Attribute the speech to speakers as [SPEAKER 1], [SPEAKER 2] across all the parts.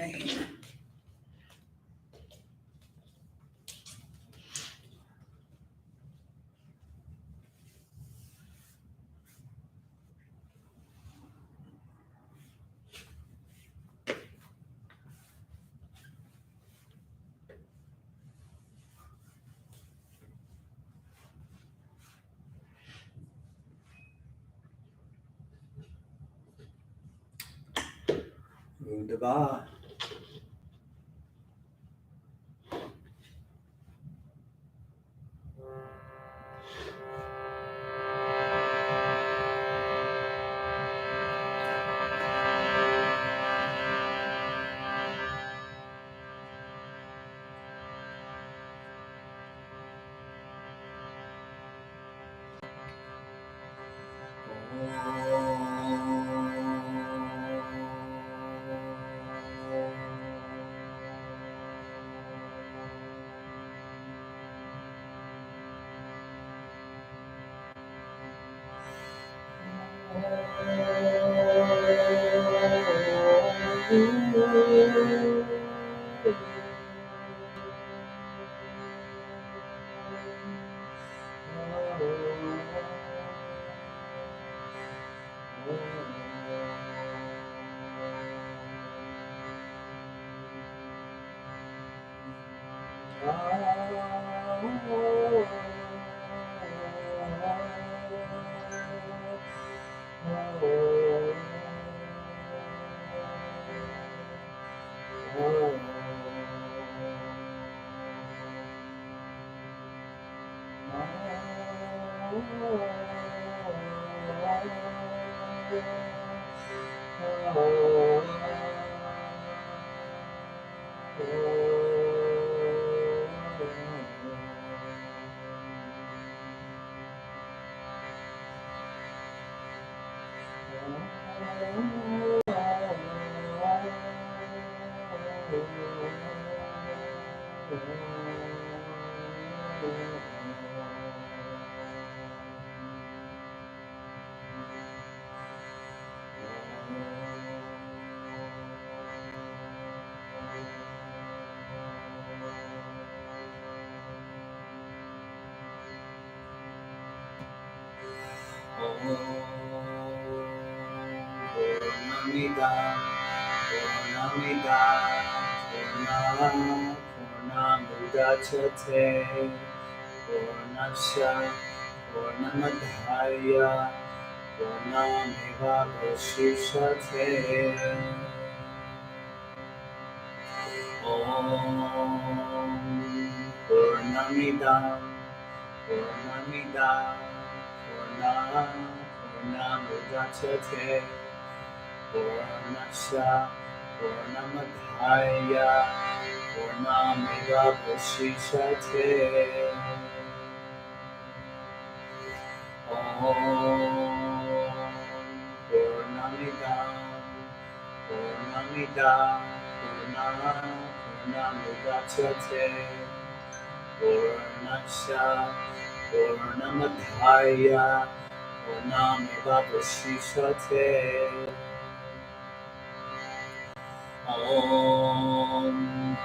[SPEAKER 1] pain. Wunderbar. Purnamida, Purnamida, Purnamudachyate, Purnasya, Purnamadhaya, Purnamevavashishyate. Om Purnamidam, Purnamidam, Purnamudachyate, Purnasya, Purnamadhaya, Purnamevavashishyate. Om Purnamidam, Purnamidam, Purnamudachyate, Purnasya, Purnamadhaya, Purnamevavashishyate. Om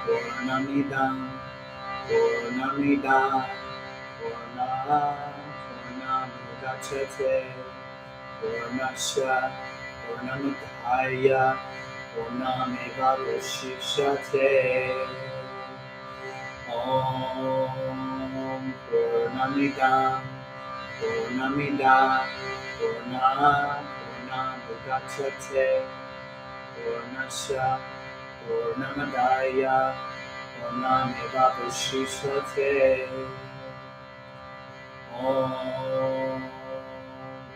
[SPEAKER 1] Purnamidam, Purnamidam, Purnamudachyate, Purnasya, Purnamadhaya, Purnamevavashishyate. Om Purnamidam, Purnamidam, Purnamudachyate, Purnasya, Purnamadhaya, Purnamevavashishyate. Om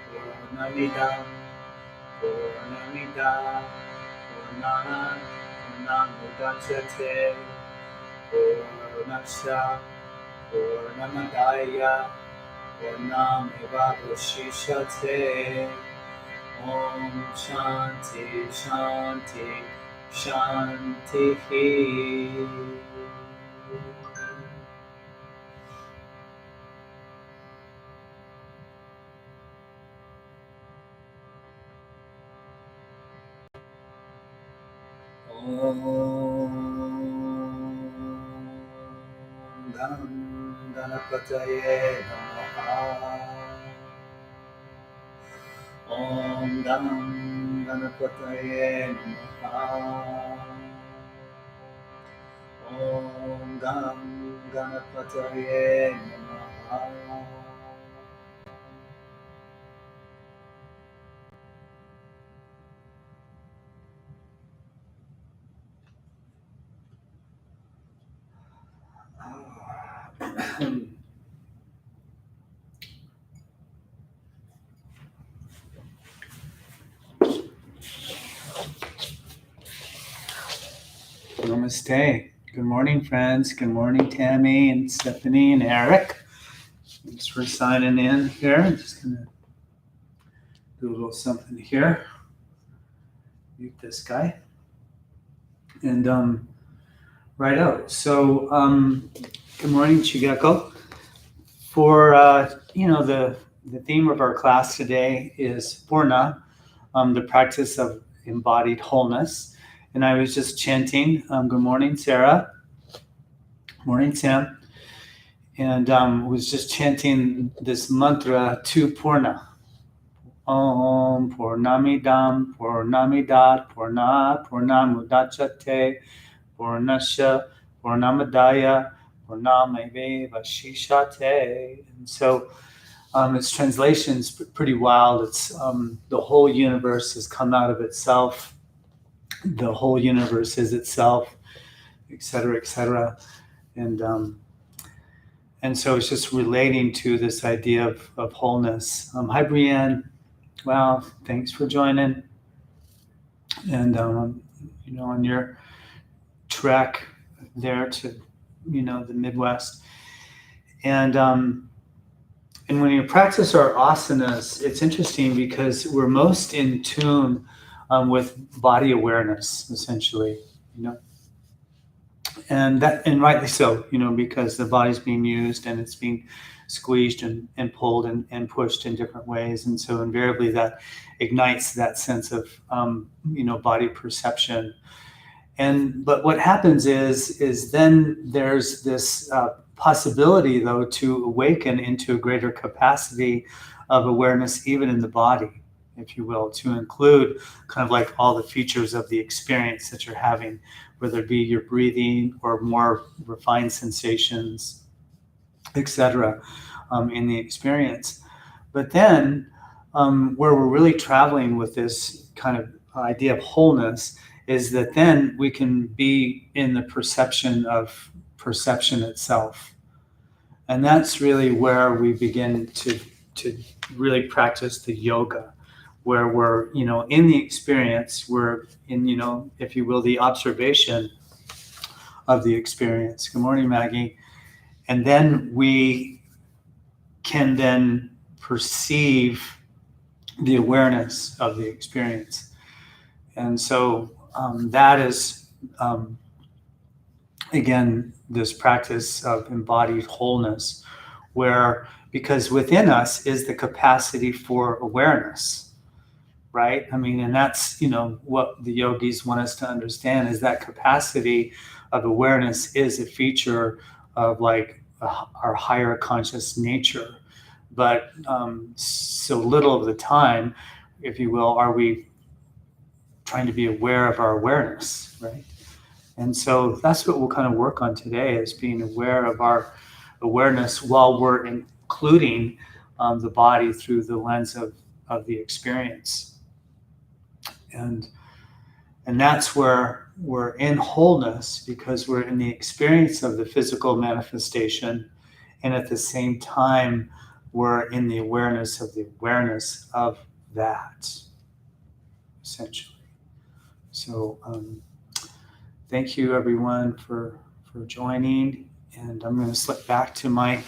[SPEAKER 1] Purnamidam, Purnamidam, Purnamudachyate, Purnasya, Purnamadhaya, Purnamevavashishyate. Om Shanti, Shanti, Shanti. Gam Ganapataye Namaha. Om Gam Ganapataye Namaha. Om Gam Ganapataye Namaha. Namaste. Good morning, friends. Good morning, Tammy and Stephanie and Eric. Thanks for signing in here. I'm just going to do a little something here. Mute this guy. And right out. So, good morning, Chigeko. For, the theme of our class today is Purna, the practice of embodied wholeness. And I was just chanting, good morning, Sarah. Morning, Sam. And was just chanting this mantra to Purna. Om Purnamidam Purnamidat Purna Purnamudachyate Purnasya Purnamadaya Purnameve Vashishate. And so its translation's pretty wild. It's the whole universe has come out of itself. The whole universe is itself, etc., etc. And so it's just relating to this idea of wholeness. Hi, Brienne. Wow, thanks for joining. And, on your trek there to, the Midwest. And when you practice our asanas, it's interesting because we're most in tune with body awareness, essentially, and rightly so, because the body's being used and it's being squeezed and pulled and pushed in different ways. And so invariably that ignites that sense of, body perception. But what happens is then there's this possibility, though, to awaken into a greater capacity of awareness, even in the body, if you will, to include kind of like all the features of the experience that you're having, whether it be your breathing or more refined sensations, etc., in the experience. But then where we're really traveling with this kind of idea of wholeness is that then we can be in the perception of perception itself. And that's really where we begin to really practice the yoga, where we're, in the experience, we're in, if you will, the observation of the experience. Good morning, Maggie. And then we can then perceive the awareness of the experience. And so that is, again, this practice of embodied wholeness, where, because within us is the capacity for awareness, right? I mean, and that's, what the yogis want us to understand is that capacity of awareness is a feature of like our higher conscious nature. But so little of the time, if you will, are we trying to be aware of our awareness, right? And so that's what we'll kind of work on today, is being aware of our awareness while we're including the body through the lens of the experience. And that's where we're in wholeness, because we're in the experience of the physical manifestation, and at the same time we're in the awareness of that, essentially. So thank you, everyone, for joining. And I'm going to slip back to my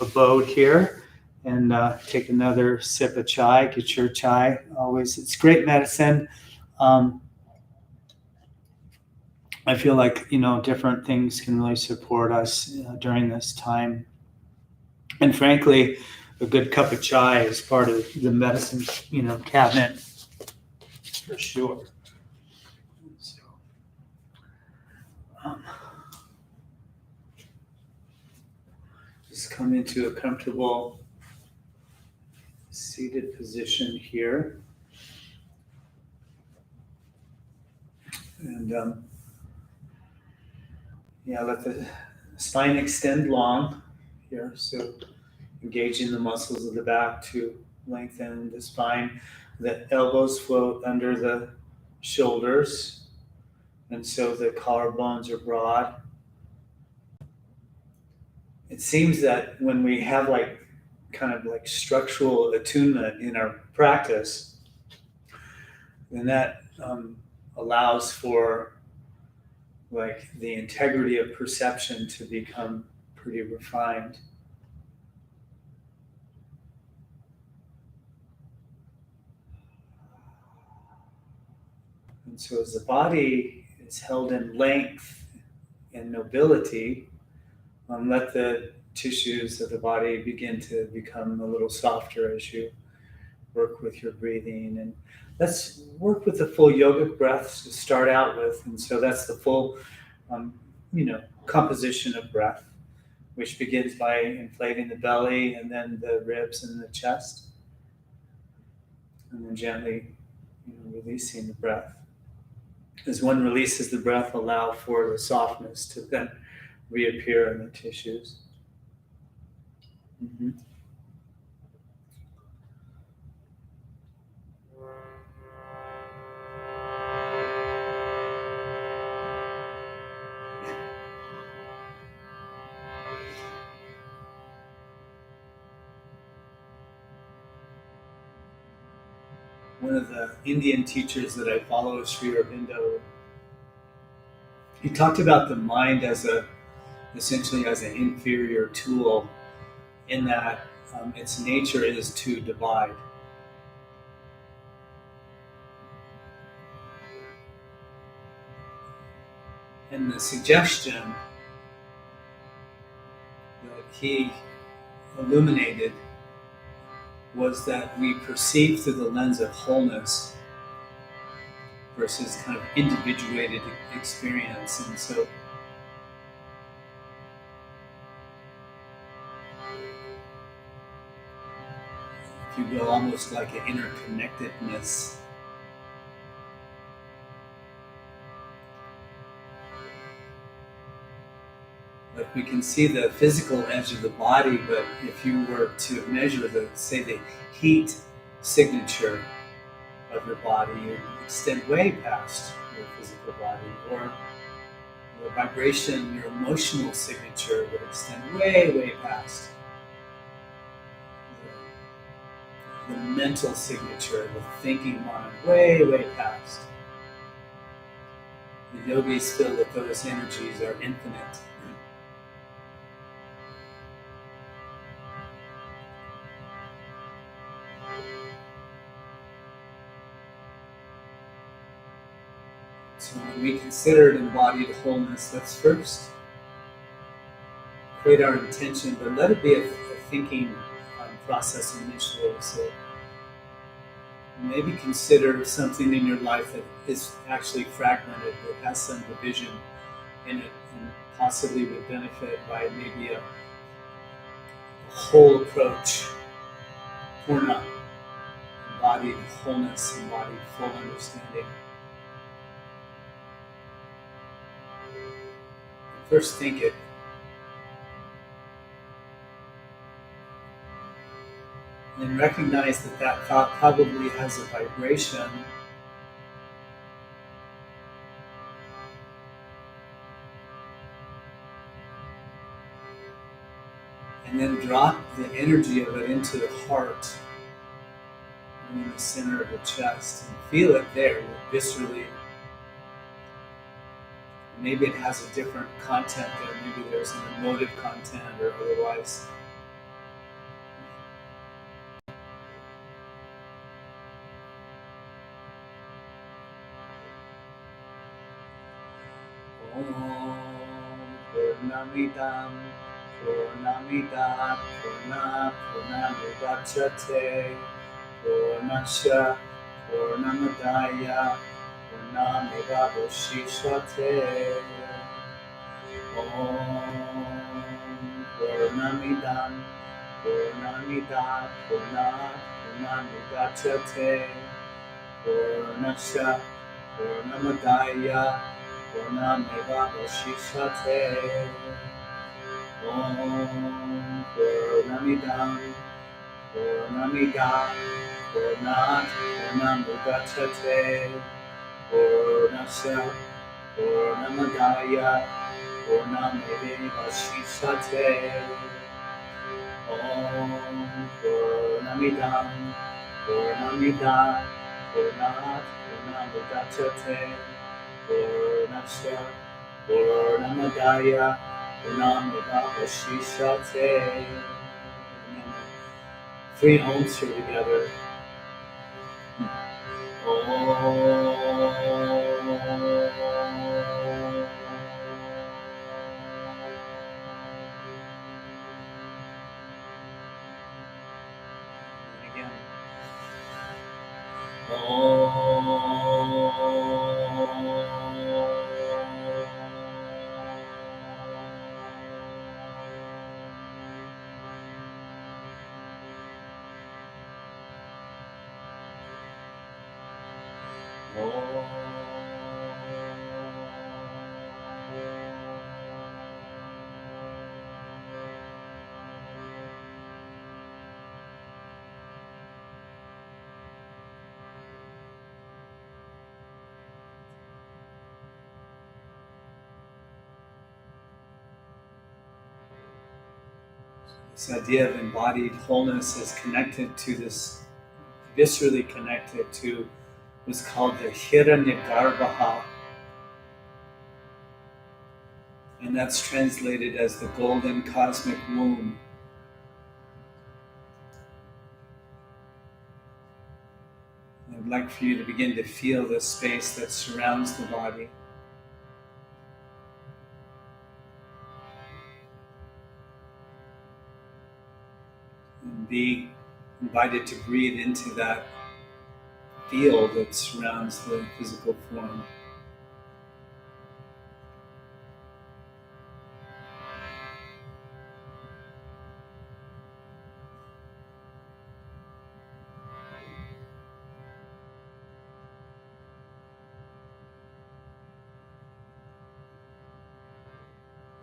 [SPEAKER 1] abode here and take another sip of chai. Get your chai. Always, it's great medicine. I feel like, different things can really support us during this time. And frankly, a good cup of chai is part of the medicine, cabinet for sure. So, Um, just come into a comfortable seated position here. And let the spine extend long here. So engaging the muscles of the back to lengthen the spine. The elbows float under the shoulders. And so the collarbones are broad. It seems that when we have kind of like structural attunement in our practice, then that allows for like the integrity of perception to become pretty refined. And so as the body is held in length and nobility, let the tissues of the body begin to become a little softer as you work with your breathing. And let's work with the full yogic breaths to start out with. And so that's the full, composition of breath, which begins by inflating the belly and then the ribs and the chest. And then gently releasing the breath. As one releases the breath, allow for the softness to then reappear in the tissues. Mm-hmm. One of the Indian teachers that I follow, Sri Aurobindo, he talked about the mind essentially as an inferior tool, in that its nature is to divide. And the suggestion that he illuminated was that we perceive through the lens of wholeness versus kind of individuated experience. And so if you will, almost like an interconnectedness. Like we can see the physical edge of the body, but if you were to measure the heat signature of your body, you would extend way past your physical body, or the vibration, your emotional signature would extend way, way past the mental signature, the thinking mind, way, way past. The yogis feel that those energies are infinite. So when we consider embodied wholeness, let's first create our intention, but let it be a thinking process initially. So maybe consider something in your life that is actually fragmented, that has some division in it, and possibly would benefit by maybe a whole approach, Purna, embodied wholeness, embodied full understanding. First think it. And recognize that thought probably has a vibration. And then drop the energy of it into the heart and in the center of the chest, and feel it there viscerally. Maybe it has a different content there. Maybe there's an emotive content or otherwise. Purnamidam Purnamidat Purnamudachyate Purnasya Purnamadaya Purnamidavashishate. Om Purnamidam Purnamidat Purnat Purnamidachyate Purnasya Purnamadaya Purnamevavashishate Om Purnamidam Purnamidat Purnat Purnamidachyate Purnasya Purnamadaya Purnamevavashishate Om Purnamidam Purnamidat Purnat Purnamidachyate Purnasya Purnamadaya Purnamevavashishate. Three Oms here together. Again. This idea of embodied wholeness is connected to this, viscerally connected to what's called the Hiranyagarbha, and that's translated as the golden cosmic womb. I'd like for you to begin to feel the space that surrounds the body. And be invited to breathe into that field that surrounds the physical form.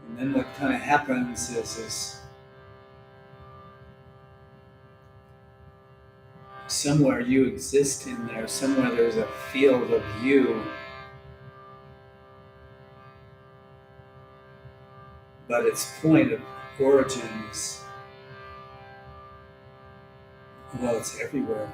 [SPEAKER 1] And then what kind of happens is somewhere you exist in there, somewhere there's a field of you, but its point of origin is, well, it's everywhere.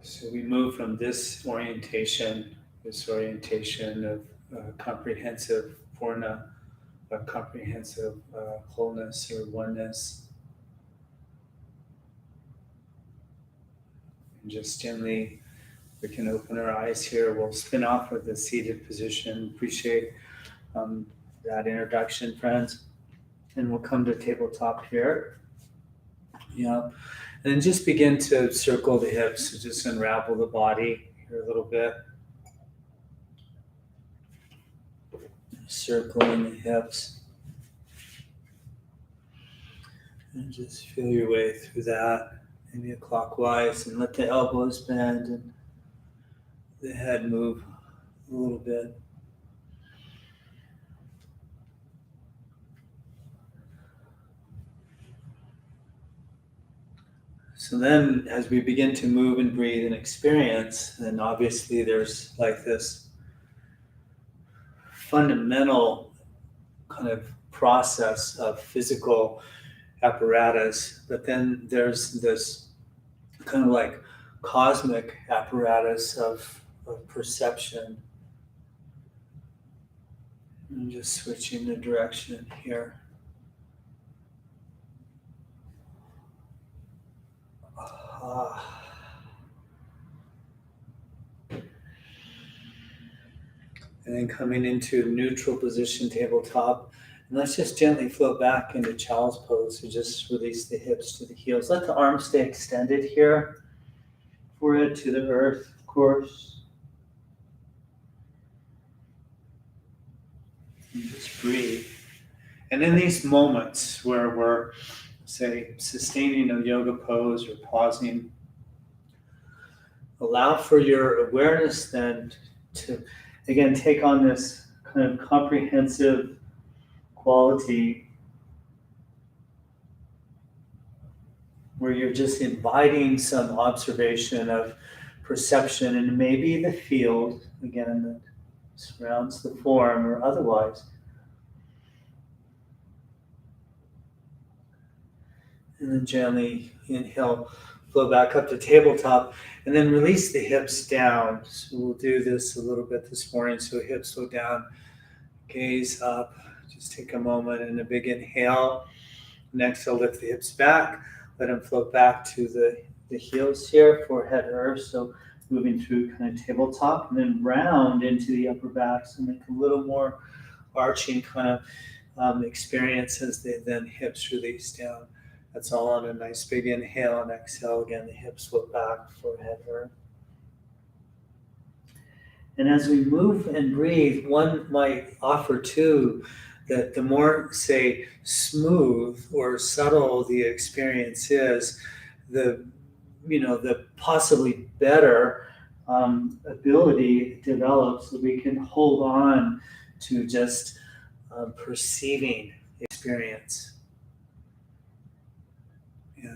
[SPEAKER 1] So we move from this orientation of comprehensive Purna, a comprehensive wholeness or oneness, and just gently we can open our eyes here. We'll spin off with the seated position. Appreciate that introduction, friends. And we'll come to tabletop here. Yeah. And then just begin to circle the hips, so just unravel the body here a little bit. circling the hips. And just feel your way through that, maybe clockwise, and let the elbows bend and the head move a little bit. So then as we begin to move and breathe and experience, then obviously there's like this fundamental kind of process of physical apparatus, but then there's this kind of like cosmic apparatus of perception. And just switching the direction here. And then coming into neutral position, tabletop. And let's just gently float back into child's pose. So just release the hips to the heels. Let the arms stay extended here. Forehead to the earth, of course. And just breathe. And in these moments where we're, say, sustaining a yoga pose or pausing, allow for your awareness then to, again, take on this kind of comprehensive quality where you're just inviting some observation of perception and maybe the field, again, that surrounds the form or otherwise. And then gently inhale, flow back up to tabletop, and then release the hips down. So we'll do this a little bit this morning. So hips go down, gaze up. Just take a moment and a big inhale. Next, I'll lift the hips back. Let them float back to the heels here, forehead earth. So moving through kind of tabletop, and then round into the upper back. So make a little more arching kind of experience as they then hips release down. That's all on a nice big inhale, and exhale again, the hips float back, forehead earth. And as we move and breathe, one might offer too that the more, say, smooth or subtle the experience is, the possibly better ability develops, so we can hold on to just perceiving experience.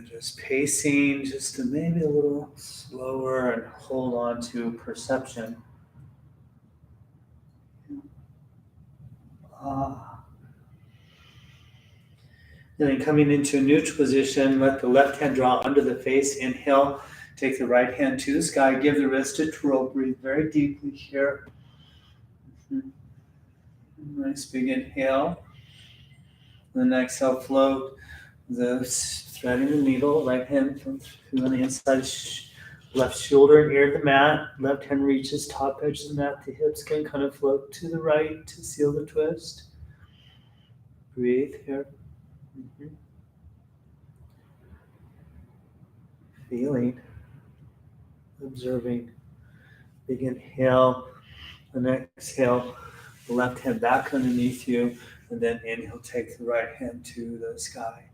[SPEAKER 1] Just pacing, just maybe a little slower, and hold on to perception. And then coming into a neutral position, let the left hand draw under the face. Inhale, take the right hand to the sky, give the wrist a twirl, breathe very deeply here. Nice big inhale. And then exhale, float the threading the needle, right hand from on the inside, left shoulder near the mat, left hand reaches top edge of the mat, the hips can kind of float to the right to seal the twist. Breathe here. Feeling, observing. Big inhale, and exhale, the left hand back underneath you, and then inhale, take the right hand to the sky.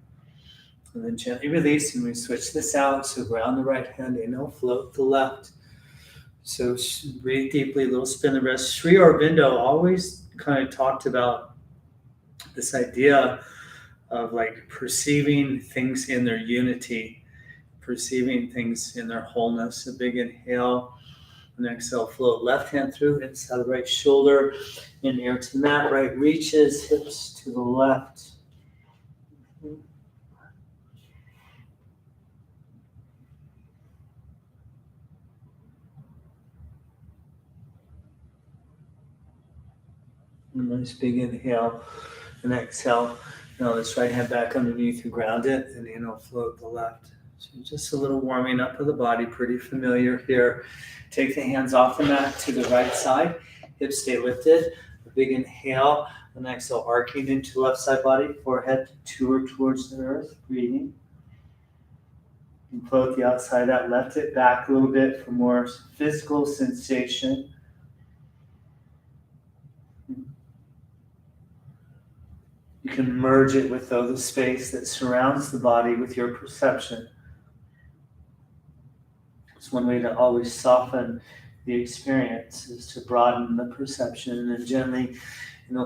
[SPEAKER 1] And then gently release, and we switch this out. So ground the right hand, inhale, float the left. So breathe deeply, a little spin the wrist. Sri Aurobindo always kind of talked about this idea of like perceiving things in their unity, perceiving things in their wholeness. A big inhale, and exhale, float left hand through, inside the right shoulder, in air to the mat, right reaches, hips to the left. Nice big inhale, and exhale. Now this right hand back underneath you, ground it, and inhale, float the left. So just a little warming up of the body, pretty familiar here. Take the hands off the mat to the right side, hips stay lifted. A big inhale, and exhale, arcing into left side body, forehead towards the earth, breathing. And float the outside of that, left it back a little bit for more physical sensation. You can merge it with the space that surrounds the body with your perception. It's one way to always soften the experience, is to broaden the perception, and then gently,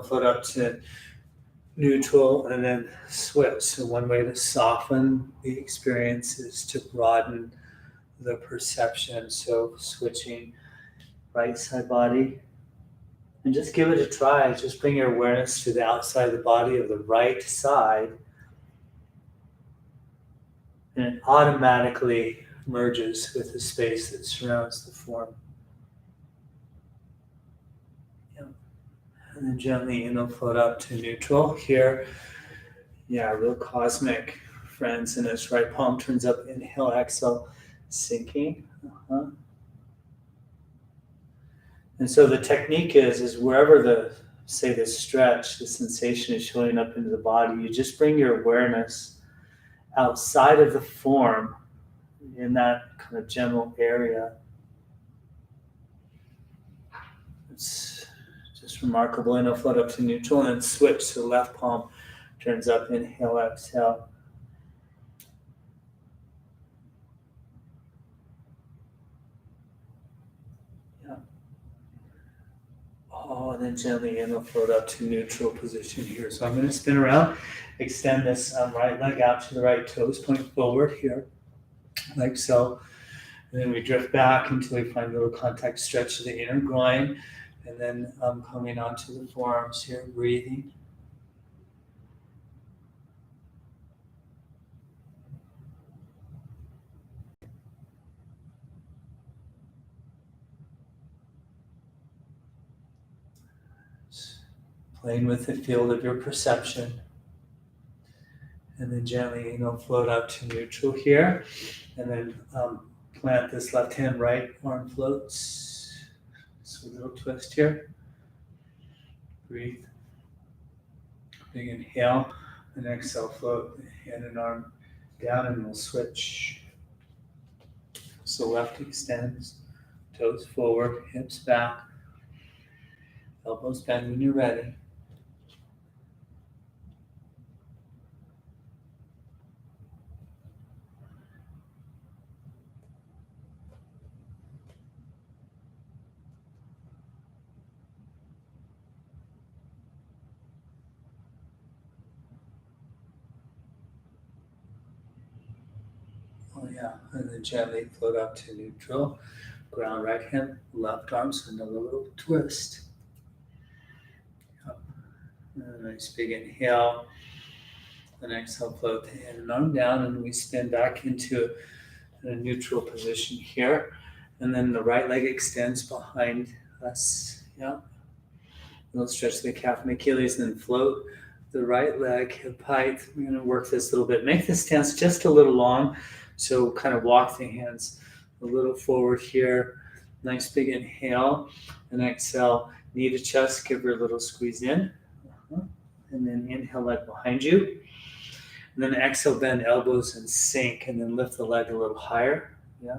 [SPEAKER 1] float up to neutral and then switch. So one way to soften the experience is to broaden the perception. So switching right side body, and just give it a try. Just bring your awareness to the outside of the body of the right side, and it automatically merges with the space that surrounds the form. Yeah. And then gently, float up to neutral here. Yeah, real cosmic, friends. And this right palm turns up. Inhale, exhale, sinking. And so the technique is wherever the stretch, the sensation is showing up into the body, you just bring your awareness outside of the form in that kind of general area. It's just remarkable. And I'll float up to neutral and then switch. So left palm turns up. Inhale, exhale. Yeah. And then gently in, we'll float up to neutral position here. So I'm going to spin around, extend this right leg out to the right toes, point forward here, like so. And then we drift back until we find a little contact stretch to the inner groin. And then coming onto the forearms here, breathing. Playing with the field of your perception. And then gently, float up to neutral here. And then plant this left hand, right arm floats. So a little twist here. Breathe. Big inhale. And exhale, float hand and arm down, and we'll switch. So left extends, toes forward, hips back, elbows bend when you're ready. And then gently float up to neutral. Ground right hand, left arm, so another little twist. And a nice big inhale. And exhale, float the hand and arm down, and we spin back into a neutral position here. And then the right leg extends behind us. Yeah. We'll stretch the calf and Achilles, and then float the right leg hip height. We're going to work this a little bit. Make this stance just a little long. So kind of walk the hands a little forward here. Nice big inhale, and exhale, knee to chest, give her a little squeeze in. And then inhale, leg behind you. And then exhale, bend elbows and sink, and then lift the leg a little higher. Yeah.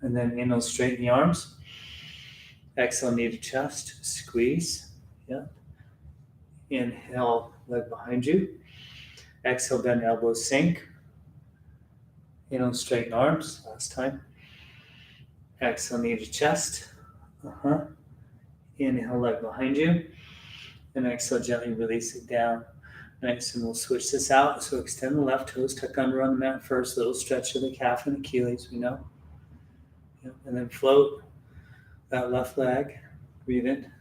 [SPEAKER 1] And then inhale, straighten the arms. Exhale, knee to chest, squeeze. Yeah. Inhale, leg behind you. Exhale, bend elbows, sink. Inhale, straighten arms. Last time. Exhale, knee to chest. Inhale, leg behind you. And exhale, gently release it down. Nice, and we'll switch this out. So extend the left toes, tuck under on the mat first. Little stretch of the calf and Achilles, we know. Yep. And then float that left leg. Breathe in.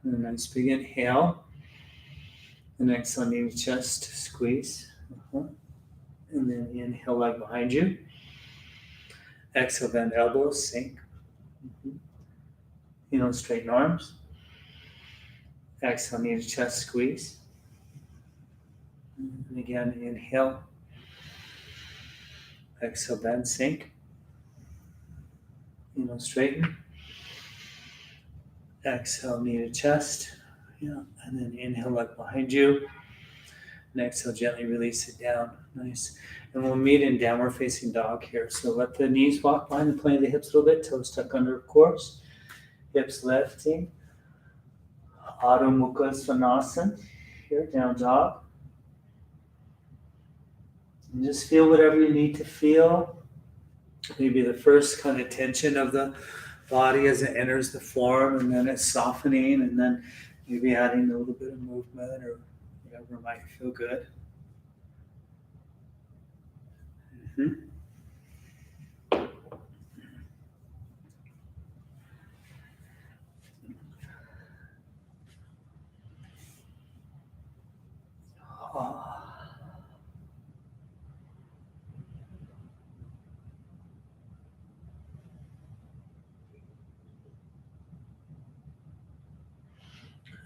[SPEAKER 1] And a nice big inhale. And exhale, knee to chest, squeeze. And then inhale, leg behind you. Exhale, bend elbows, sink. Straighten arms. Exhale, knee to chest, squeeze. And again, inhale. Exhale, bend, sink. Straighten. Exhale, knee to chest. Yeah. And then inhale, leg behind you. And exhale, gently release it down. Nice. And we'll meet in downward facing dog here. So let the knees walk behind the plane of the hips a little bit. Toes tuck under, of course. Hips lifting. Adho Mukha Svanasana. here, down dog. And just feel whatever you need to feel. Maybe the first kind of tension of the body as it enters the form, and then it's softening, and then maybe adding a little bit of movement or whatever might feel good. Mm-hmm.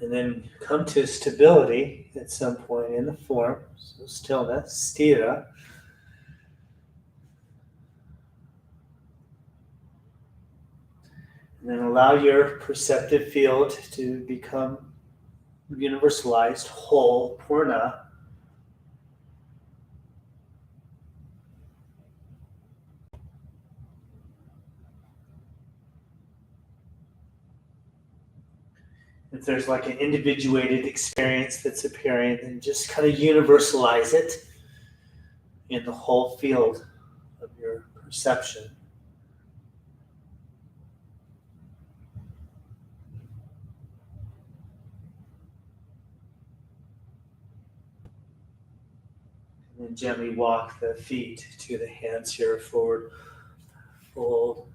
[SPEAKER 1] And then come to stability at some point in the form. So stillness, sthira. And then allow your perceptive field to become universalized, whole, Purna. If there's like an individuated experience that's appearing, then just kind of universalize it in the whole field of your perception. And then gently walk the feet to the hands here, forward, fold.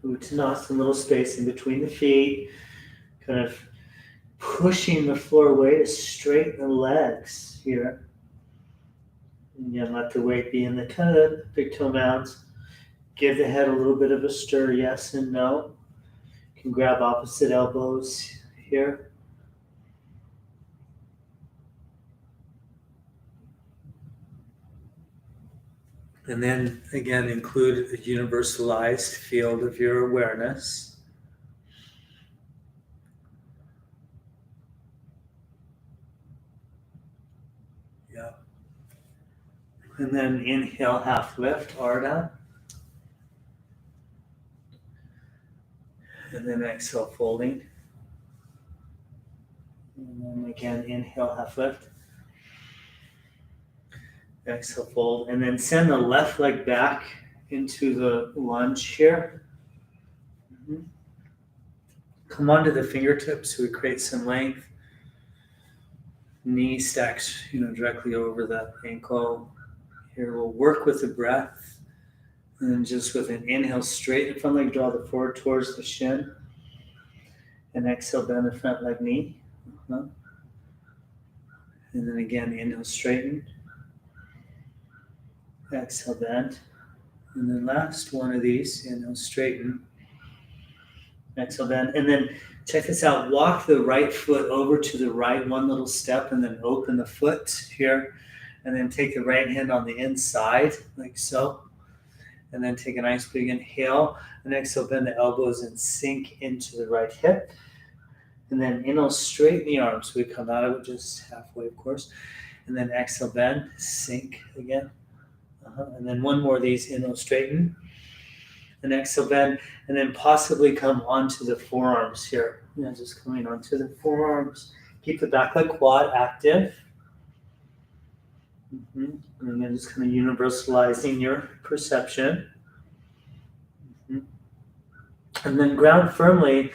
[SPEAKER 1] Uttanasana, a little space in between the feet, kind of pushing the floor away to straighten the legs here. And again, let the weight be in the kind of big toe mounds. Give the head a little bit of a stir, yes and no. You can grab opposite elbows here. And then again, include a universalized field of your awareness. Yeah. And then inhale, half lift, Ardha. And then exhale, folding. And then again, inhale, half lift. Exhale, fold. And then send the left leg back into the lunge here. Mm-hmm. Come onto the fingertips so we create some length. Knee stacks, directly over the ankle. Here we'll work with the breath. And then just with an inhale, straighten the front leg, draw the forward towards the shin. And exhale, bend the front leg knee. Uh-huh. And then again, inhale, straighten. Exhale, bend. And then last one of these, inhale, straighten. Exhale, bend. And then check this out. Walk the right foot over to the right, one little step, and then open the foot here. And then take the right hand on the inside, like so. And then take a nice big inhale. And exhale, bend the elbows and sink into the right hip. And then inhale, straighten the arms. We come out of it just halfway, of course. And then exhale, bend, sink again. And then one more of these, inhale, straighten. And exhale, bend. And then possibly come onto the forearms here. Just coming onto the forearms. Keep the back leg quad active. And then just kind of universalizing your perception. And then ground firmly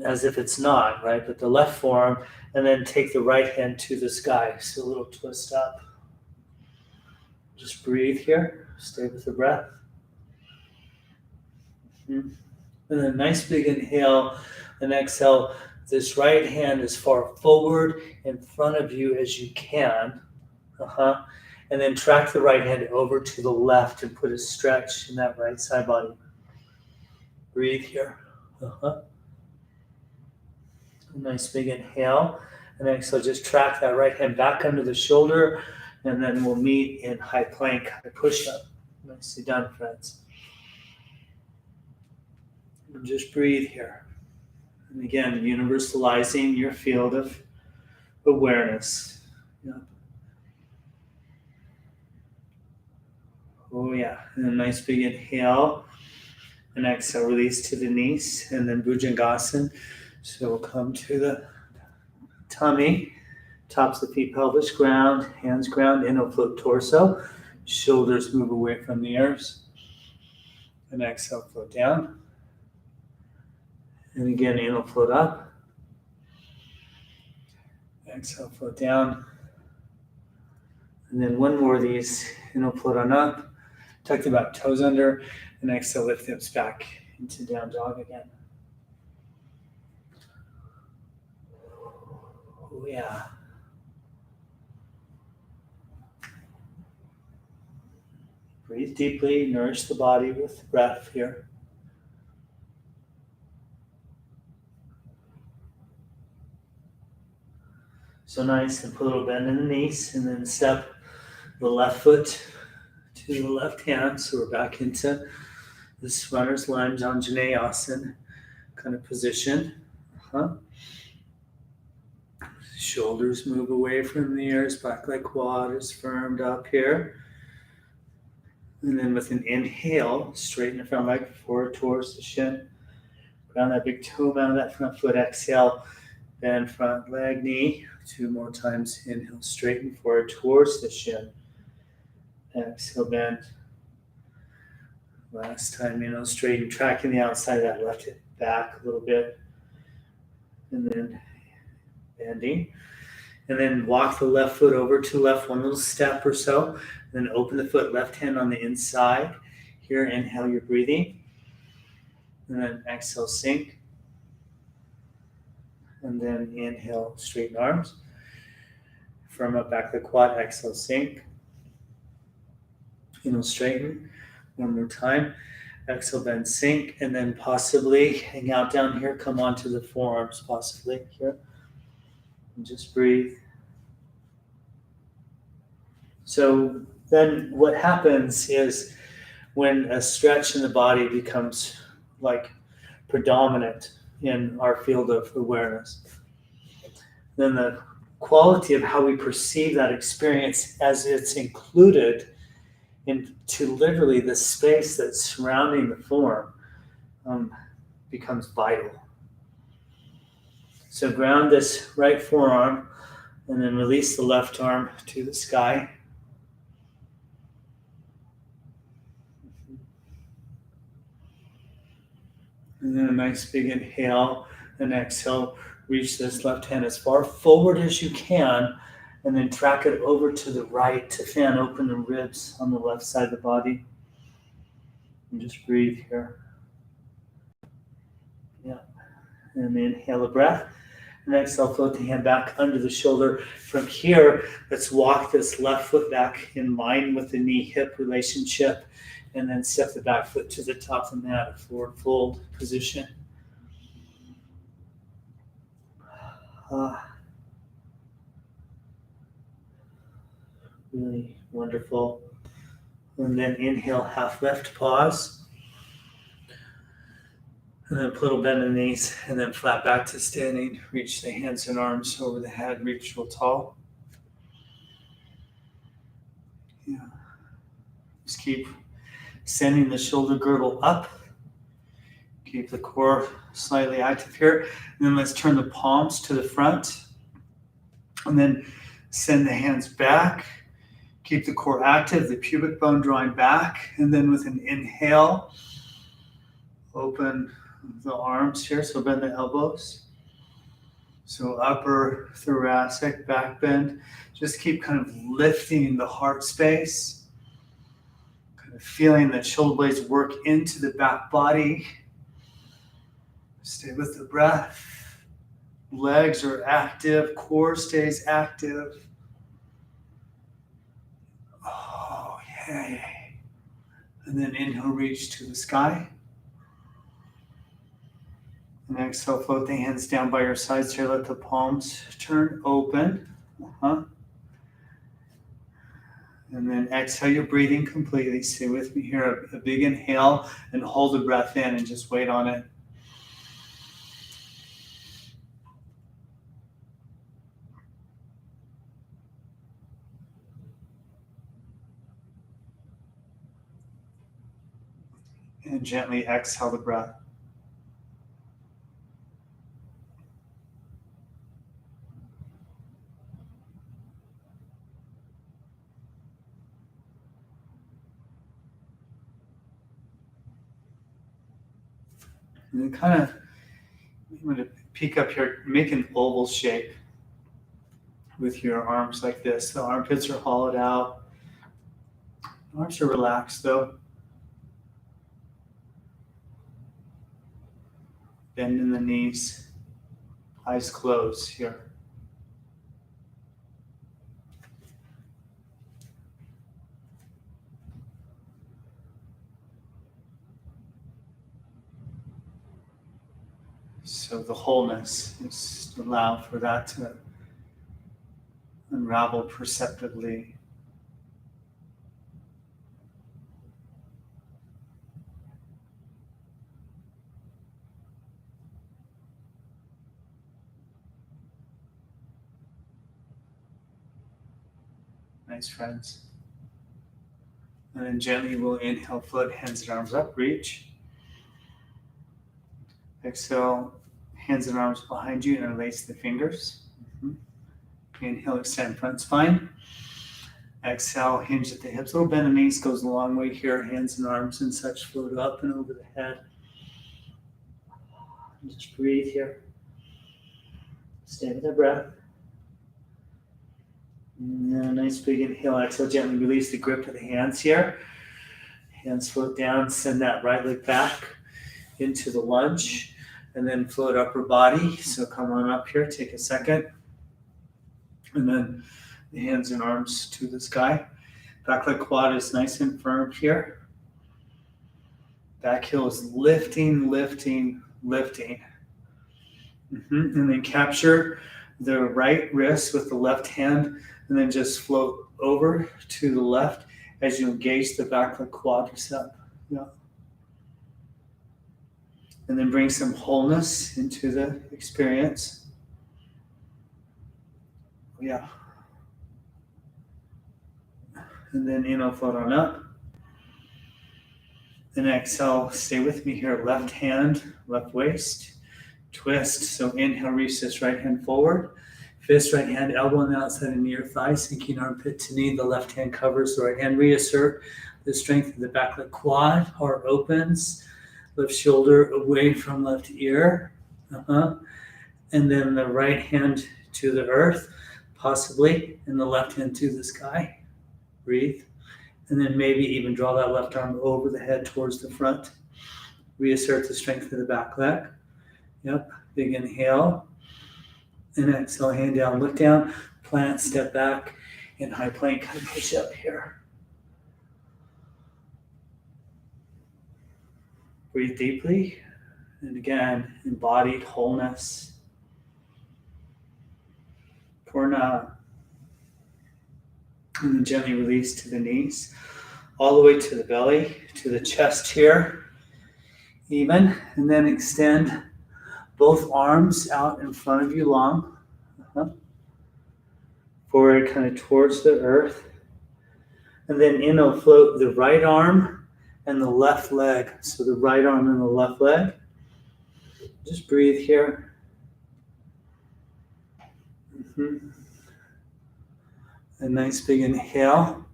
[SPEAKER 1] as if it's not, right? But the left forearm, and then take the right hand to the sky. So a little twist up. Just breathe here. Stay with the breath. And then nice big inhale and exhale. This right hand as far forward in front of you as you can. And then track the right hand over to the left and put a stretch in that right side body. Breathe here. Nice big inhale. And exhale, just track that right hand back under the shoulder. And then we'll meet in high plank, high push-up. Nicely done, friends. And just breathe here. And again, universalizing your field of awareness. Oh yeah, and a nice big inhale. And exhale, release to the knees, and then Bhujangasana. So we'll come to the tummy, tops of the feet, pelvis ground, hands ground, inhale, float torso. Shoulders move away from the ears. And exhale, float down. And again, inhale, float up. Exhale, float down. And then one more of these, inhale, float on up. Tuck the back toes under. And exhale, lift the hips back into down dog again. Oh, yeah. Breathe deeply, nourish the body with breath here. So nice, and put a little bend in the knees, and then step the left foot to the left hand. So we're back into this runner's lunge, Anjaneyasana kind of position. Shoulders move away from the ears, back leg quad is firmed up here. And then with an inhale, straighten the front leg forward towards the shin. Ground that big toe out of that front foot. Exhale, bend front leg, knee. 2 more times. Inhale, straighten forward towards the shin. Exhale, bend. Last time, inhale, straighten, tracking the outside of that left hip back a little bit. And then bending. And then walk the left foot over to left, one little step or so. Then open the foot, left hand on the inside. Here, inhale your breathing. And then exhale, sink. And then inhale, straighten arms. Firm up back the quad, exhale, sink. Inhale, straighten. One more time. Exhale, bend, sink. And then possibly hang out down here, come onto the forearms, possibly here. And just breathe. So then what happens is when a stretch in the body becomes like predominant in our field of awareness, then the quality of how we perceive that experience as it's included into literally the space that's surrounding the form becomes vital. So ground this right forearm and then release the left arm to the sky. And then a nice big inhale and exhale. Reach this left hand as far forward as you can, and then track it over to the right to fan open the ribs on the left side of the body. And just breathe here. Yeah. And inhale a breath. And exhale, float the hand back under the shoulder. From here, let's walk this left foot back in line with the knee-hip relationship. And then step the back foot to the top of the mat, a forward fold position. Really wonderful. And then inhale, half lift, pause. And then a little bend in the knees, and then flat back to standing. Reach the hands and arms over the head, reach real tall. Yeah. Just keep sending the shoulder girdle up. Keep the core slightly active here. And then let's turn the palms to the front. And then send the hands back. Keep the core active, the pubic bone drawing back. And then with an inhale, open the arms here. So bend the elbows. So upper thoracic, back bend. Just keep kind of lifting the heart space. Feeling that shoulder blades work into the back body. Stay with the breath. Legs are active. Core stays active. Oh, yay. And then inhale, reach to the sky. And exhale, float the hands down by your sides here. Let the palms turn open. And then exhale your breathing completely. Stay with me here. A big inhale and hold the breath in and just wait on it. And gently exhale the breath. And then kind of, I'm going to peek up here, make an oval shape with your arms like this. The armpits are hollowed out. Arms are relaxed though. Bend in the knees. Eyes closed here. So the wholeness is to allow for that to unravel perceptively. Nice, friends. And then gently we'll inhale, float hands and arms up, reach. Exhale, hands and arms behind you, interlace the fingers. Inhale, extend front spine. Exhale, hinge at the hips. Little bend in the knees goes a long way here. Hands and arms and such float up and over the head. And just breathe here. Stay with the breath. And then a nice big inhale. Exhale, gently release the grip of the hands here. Hands float down. Send that right leg back into the lunge. And then float upper body. So come on up here. Take a second. And then the hands and arms to the sky. Back leg quad is nice and firm here. Back heel is lifting, lifting, lifting. And then capture the right wrist with the left hand and then just float over to the left as you engage the back leg quadricep. Yeah. And then bring some wholeness into the experience. Yeah. And then inhale, float on up. And exhale, stay with me here. Left hand, left waist, twist. So inhale, reach this right hand forward. Fist, right hand, elbow on the outside of near thigh, sinking armpit to knee. The left hand covers the right hand. Reassert the strength of the back leg quad. Heart opens. Left shoulder away from left ear. And then the right hand to the earth, possibly, and the left hand to the sky. Breathe. And then maybe even draw that left arm over the head towards the front. Reassert the strength of the back leg. Yep. Big inhale. And exhale, hand down, look down, plant, step back, in high plank, kind of push up here. Breathe deeply. And again, embodied wholeness. Purna. And then gently release to the knees, all the way to the belly, to the chest here, even. And then extend both arms out in front of you long. Forward kind of towards the earth. And then inhale, float the right arm and the left leg. So the right arm and the left leg. Just breathe here. A nice big inhale.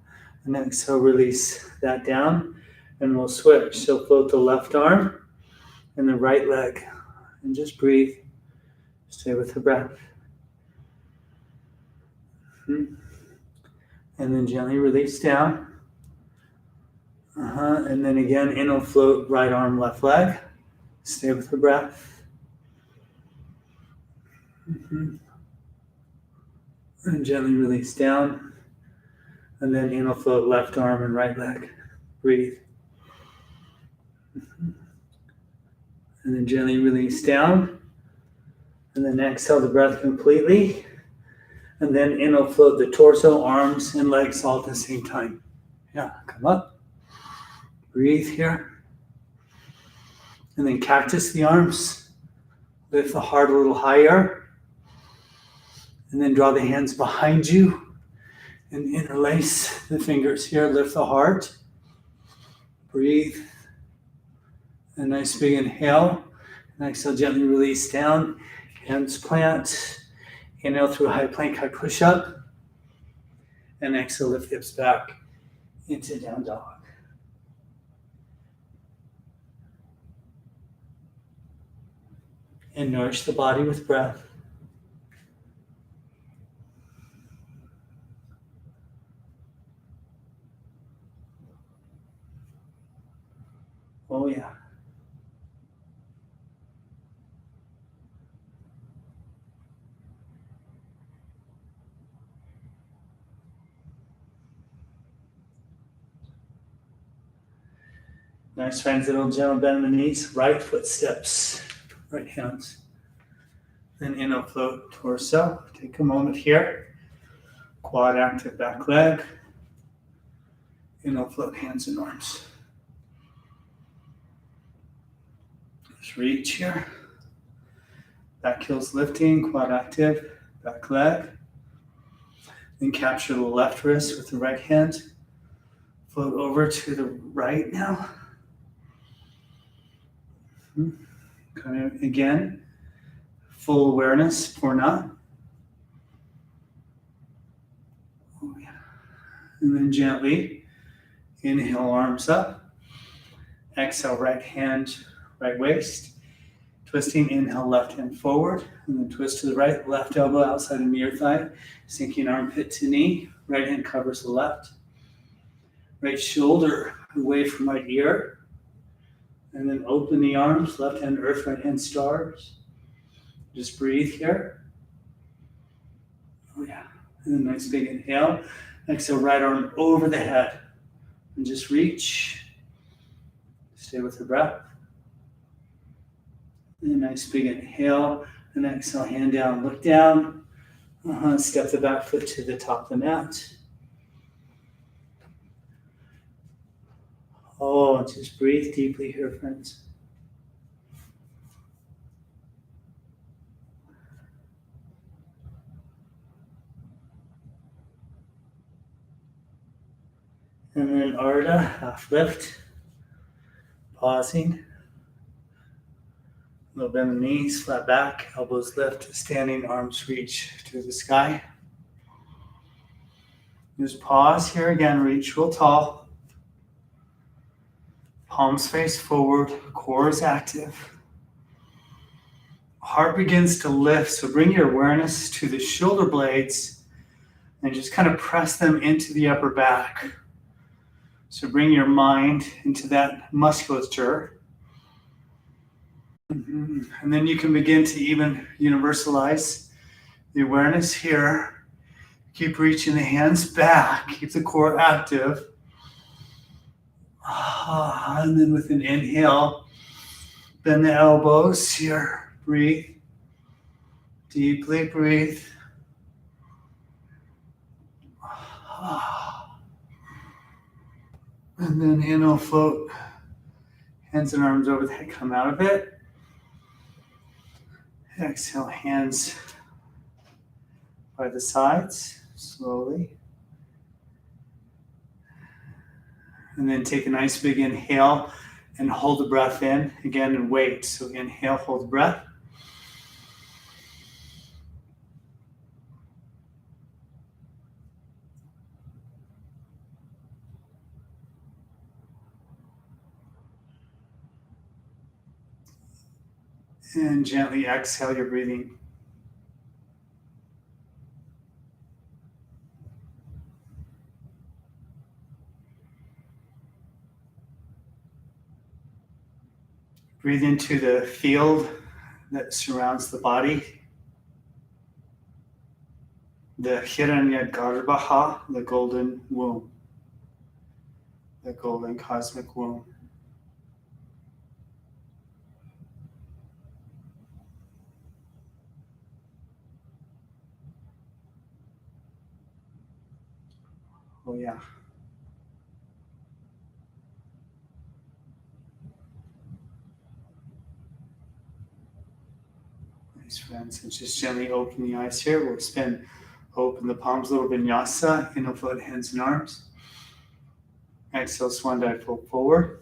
[SPEAKER 1] And exhale, release that down. And we'll switch. So float the left arm and the right leg. And just breathe. Stay with the breath. And then gently release down. And then again, inhale, float, right arm, left leg. Stay with the breath. And gently release down. And then inhale, float, left arm and right leg. Breathe. And then gently release down. And then exhale the breath completely. And then inhale, float the torso, arms, and legs all at the same time. Yeah, come up. Breathe here. And then cactus the arms. Lift the heart a little higher. And then draw the hands behind you. And interlace the fingers here. Lift the heart. Breathe. A nice big inhale. And exhale, gently release down. Hands plant. Inhale through high plank, high push-up. And exhale, lift hips back into down dog. And nourish the body with breath. Oh yeah. Nice, friends, little gentle bend in the knees, right foot steps, right hands. Then inhale, float, torso. Take a moment here. Quad active back leg. Inhale, float, hands and arms. Just reach here. Back heels lifting, quad active, back leg. Then capture the left wrist with the right hand. Float over to the right now. Kind of again, full awareness, Purna. Oh, yeah. And then gently inhale, arms up. Exhale, right hand, right waist. Twisting, inhale, left hand forward. And then twist to the right, left elbow outside of near thigh. Sinking armpit to knee. Right hand covers the left. Right shoulder away from right ear. And then open the arms, left hand earth, right hand stars. Just breathe here. Oh yeah. And then nice big inhale. Exhale, right arm over the head. And just reach. Stay with the breath. And a nice big inhale. And exhale, hand down, look down. Step the back foot to the top of the mat. Oh, just breathe deeply here, friends. And then Ardha, half lift. Pausing. A little bend in the knees, flat back, elbows lift, standing, arms reach to the sky. Just pause here again, reach real tall. Palms face forward, core is active. Heart begins to lift, so bring your awareness to the shoulder blades and just kind of press them into the upper back. So bring your mind into that musculature. And then you can begin to even universalize the awareness here. Keep reaching the hands back, keep the core active. And then with an inhale, bend the elbows here. Breathe. Deeply breathe. And then inhale, float. Hands and arms over the head, come out of it. Exhale, hands by the sides, slowly. And then take a nice big inhale and hold the breath in again and wait. So inhale, hold the breath. And gently exhale your breathing. Breathe into the field that surrounds the body. The Hiranyagarbha, the golden womb. The golden cosmic womb. Oh yeah. Nice, friends. And just gently open the eyes here. We'll spin open the palms, little vinyasa, inhale, float, hands and arms. Exhale, swan dive, fold forward.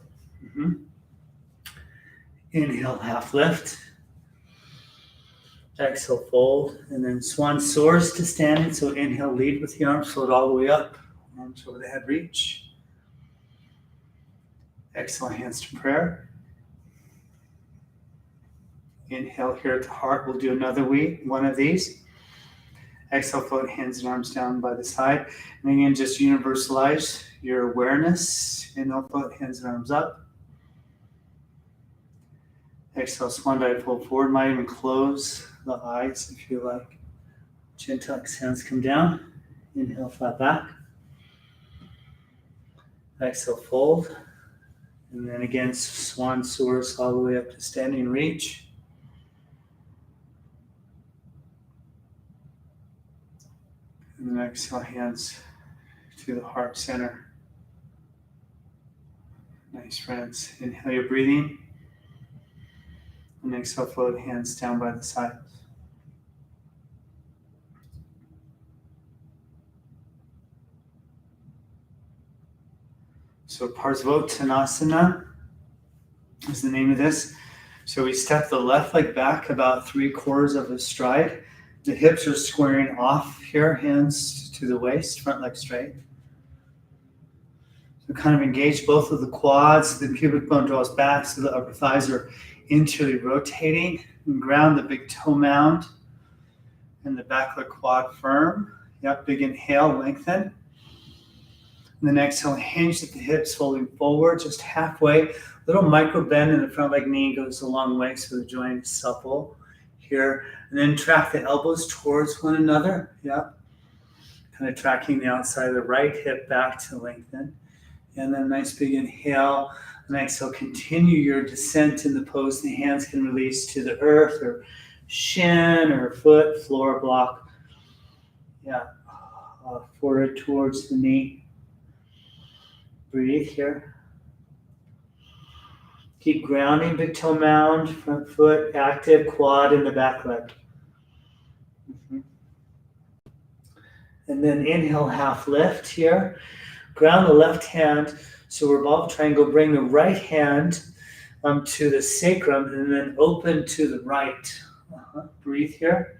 [SPEAKER 1] Inhale, half lift. Exhale, fold. And then swan soars to standing. So inhale, lead with the arms, float all the way up. Arms over the head, reach. Exhale, hands to prayer. Inhale here at the heart. We'll do another one of these. Exhale, float hands and arms down by the side. And again, just universalize your awareness. Inhale, float hands and arms up. Exhale, swan dive, fold forward. Might even close the eyes if you like. Chin tucks, hands come down. Inhale, flat back. Exhale, fold. And then again, swan soars all the way up to standing reach. And then exhale, hands to the heart center. Nice, friends. Inhale your breathing. And exhale, float hands down by the sides. So Parsvottanasana is the name of this. So we step the left leg back about 3/4 of a stride. The hips are squaring off here, hands to the waist, front leg straight. So kind of engage both of the quads. The pubic bone draws back so the upper thighs are internally rotating. And ground the big toe mound and the back leg quad firm. Yep, big inhale, lengthen. And then exhale, hinge at the hips, folding forward, just halfway. Little micro bend in the front leg knee goes a long way, so the joint is supple here. And then track the elbows towards one another. Yep. Kind of tracking the outside of the right hip back to lengthen. And then a nice big inhale. And exhale, continue your descent in the pose. The hands can release to the earth or shin or foot, floor block. Yeah. Forward towards the knee. Breathe here. Keep grounding, big toe mound, front foot, active, quad in the back leg. And then inhale, half lift here. Ground the left hand, so revolve triangle. Bring the right hand to the sacrum and then open to the right. Breathe here.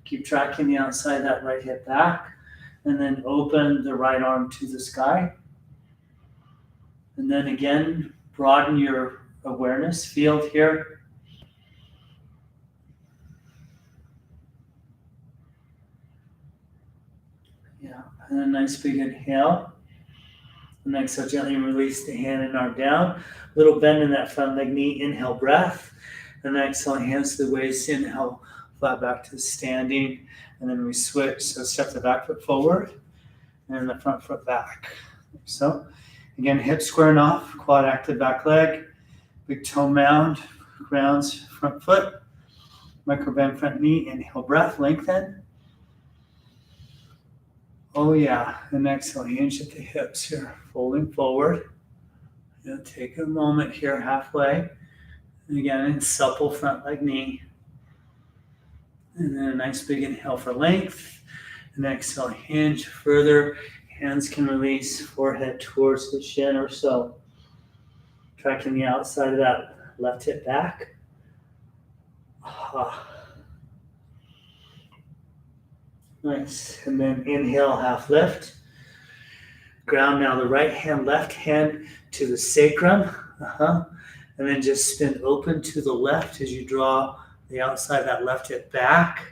[SPEAKER 1] Keep tracking the outside of that right hip back. And then open the right arm to the sky. And then again, broaden your awareness field here. Yeah, and a nice big inhale. And exhale, gently release the hand and arm down. Little bend in that front leg knee. Inhale, breath. And exhale, hands to the waist. Inhale, flat back to standing. And then we switch. So step the back foot forward and the front foot back. So again, hips squaring off, quad active back leg, big toe mound, grounds front foot, micro bend front knee, inhale, breath, lengthen. Oh yeah, and exhale, hinge at the hips here, folding forward. And take a moment here, halfway. And again, supple front leg knee. And then a nice big inhale for length. And exhale, hinge further. Hands can release, forehead towards the shin or so. Tracking the outside of that left hip back. Nice. And then inhale, half lift. Ground now the right hand, left hand to the sacrum. And then just spin open to the left as you draw the outside of that left hip back.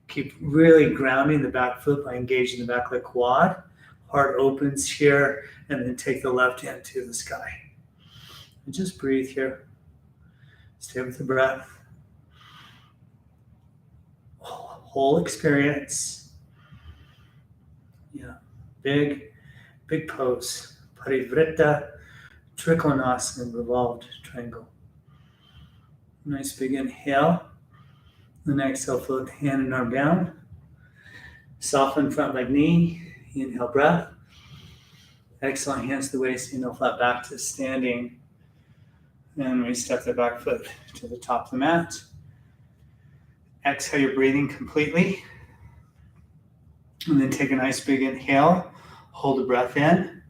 [SPEAKER 1] Keep really grounding the back foot by engaging the back leg quad. Heart opens here, and then take the left hand to the sky. And just breathe here. Stay with the breath. Whole experience. Yeah, big pose. Parivrtta, Trikonasana, revolved triangle. Nice big inhale. Then exhale, float hand and arm down. Soften front leg knee. Inhale, breath. Exhale, hands to the waist. Inhale, flat back to standing. And we step the back foot to the top of the mat. Exhale, you're breathing completely. And then take a nice big inhale. Hold the breath in.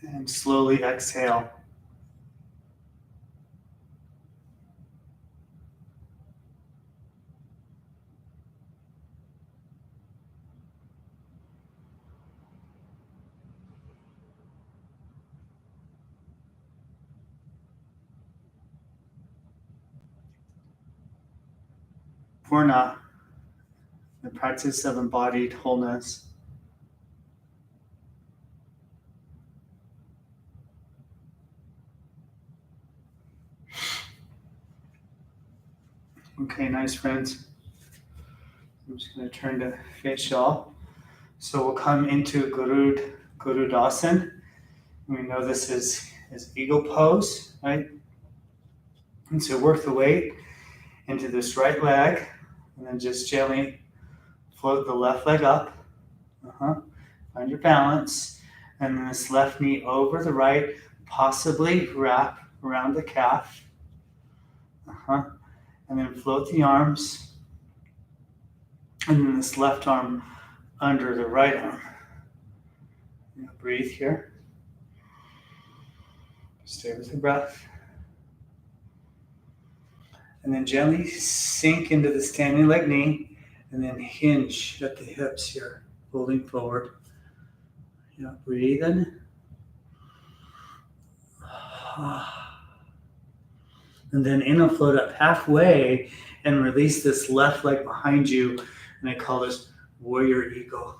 [SPEAKER 1] And slowly exhale. Purna, the practice of embodied wholeness. Okay, nice friends. I'm just going to turn to face y'all. So we'll come into Garudasana. We know this is eagle pose, right? And so work the weight into this right leg, and then just gently float the left leg up. Find your balance. And then this left knee over the right, possibly wrap around the calf. And then float the arms. And then this left arm under the right arm. Breathe here. Stay with the breath. And then gently sink into the standing leg knee, and then hinge at the hips here, folding forward. Breathe in. And then inhale, float up halfway and release this left leg behind you. And I call this warrior eagle.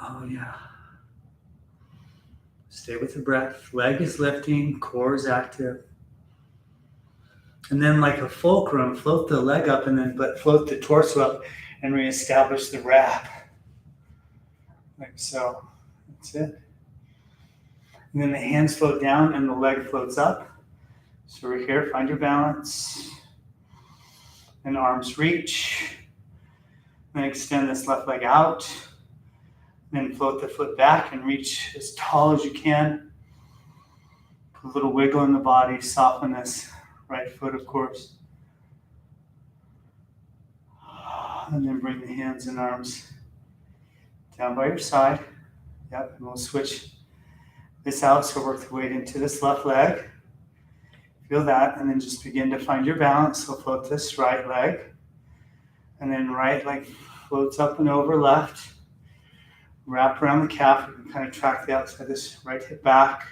[SPEAKER 1] Oh yeah. Stay with the breath. Leg is lifting, core is active. And then like a fulcrum, float the leg up but float the torso up and reestablish the wrap. Like so. That's it. And then the hands float down and the leg floats up. So we're here, find your balance. And arms reach. Then extend this left leg out. Then float the foot back and reach as tall as you can. Put a little wiggle in the body, soften this right foot, of course. And then bring the hands and arms down by your side. Yep, and we'll switch this out, so work the weight into this left leg. Feel that, and then just begin to find your balance. So float this right leg, and then right leg floats up and over left. Wrap around the calf. You can kind of track the outside of this right hip back,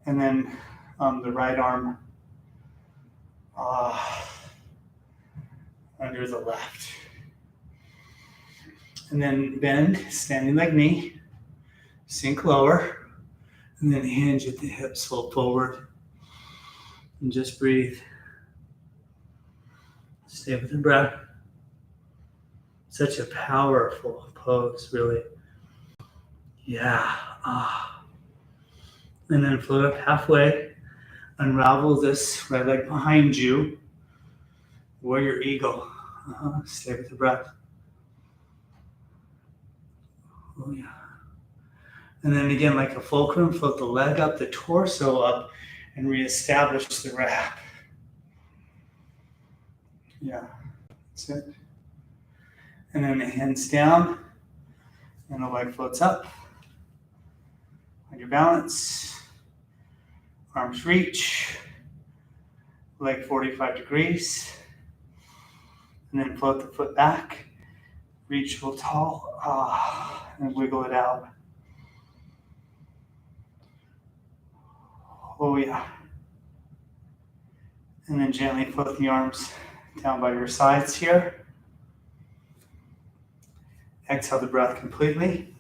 [SPEAKER 1] and then the right arm under the left. And then bend, standing leg knee, sink lower. And then hinge at the hips, fold forward. And just breathe. Stay with the breath. Such a powerful pose, really. Yeah. And then float up halfway. Unravel this right leg behind you. Warrior eagle. Stay with the breath. Oh, yeah. And then again, like a fulcrum, float the leg up, the torso up, and reestablish the wrap. Yeah, that's it. And then the hands down, and the leg floats up. On your balance, arms reach, leg 45 degrees, and then float the foot back, reach real tall, and wiggle it out. Oh yeah. And then gently float the arms down by your sides here. Exhale the breath completely.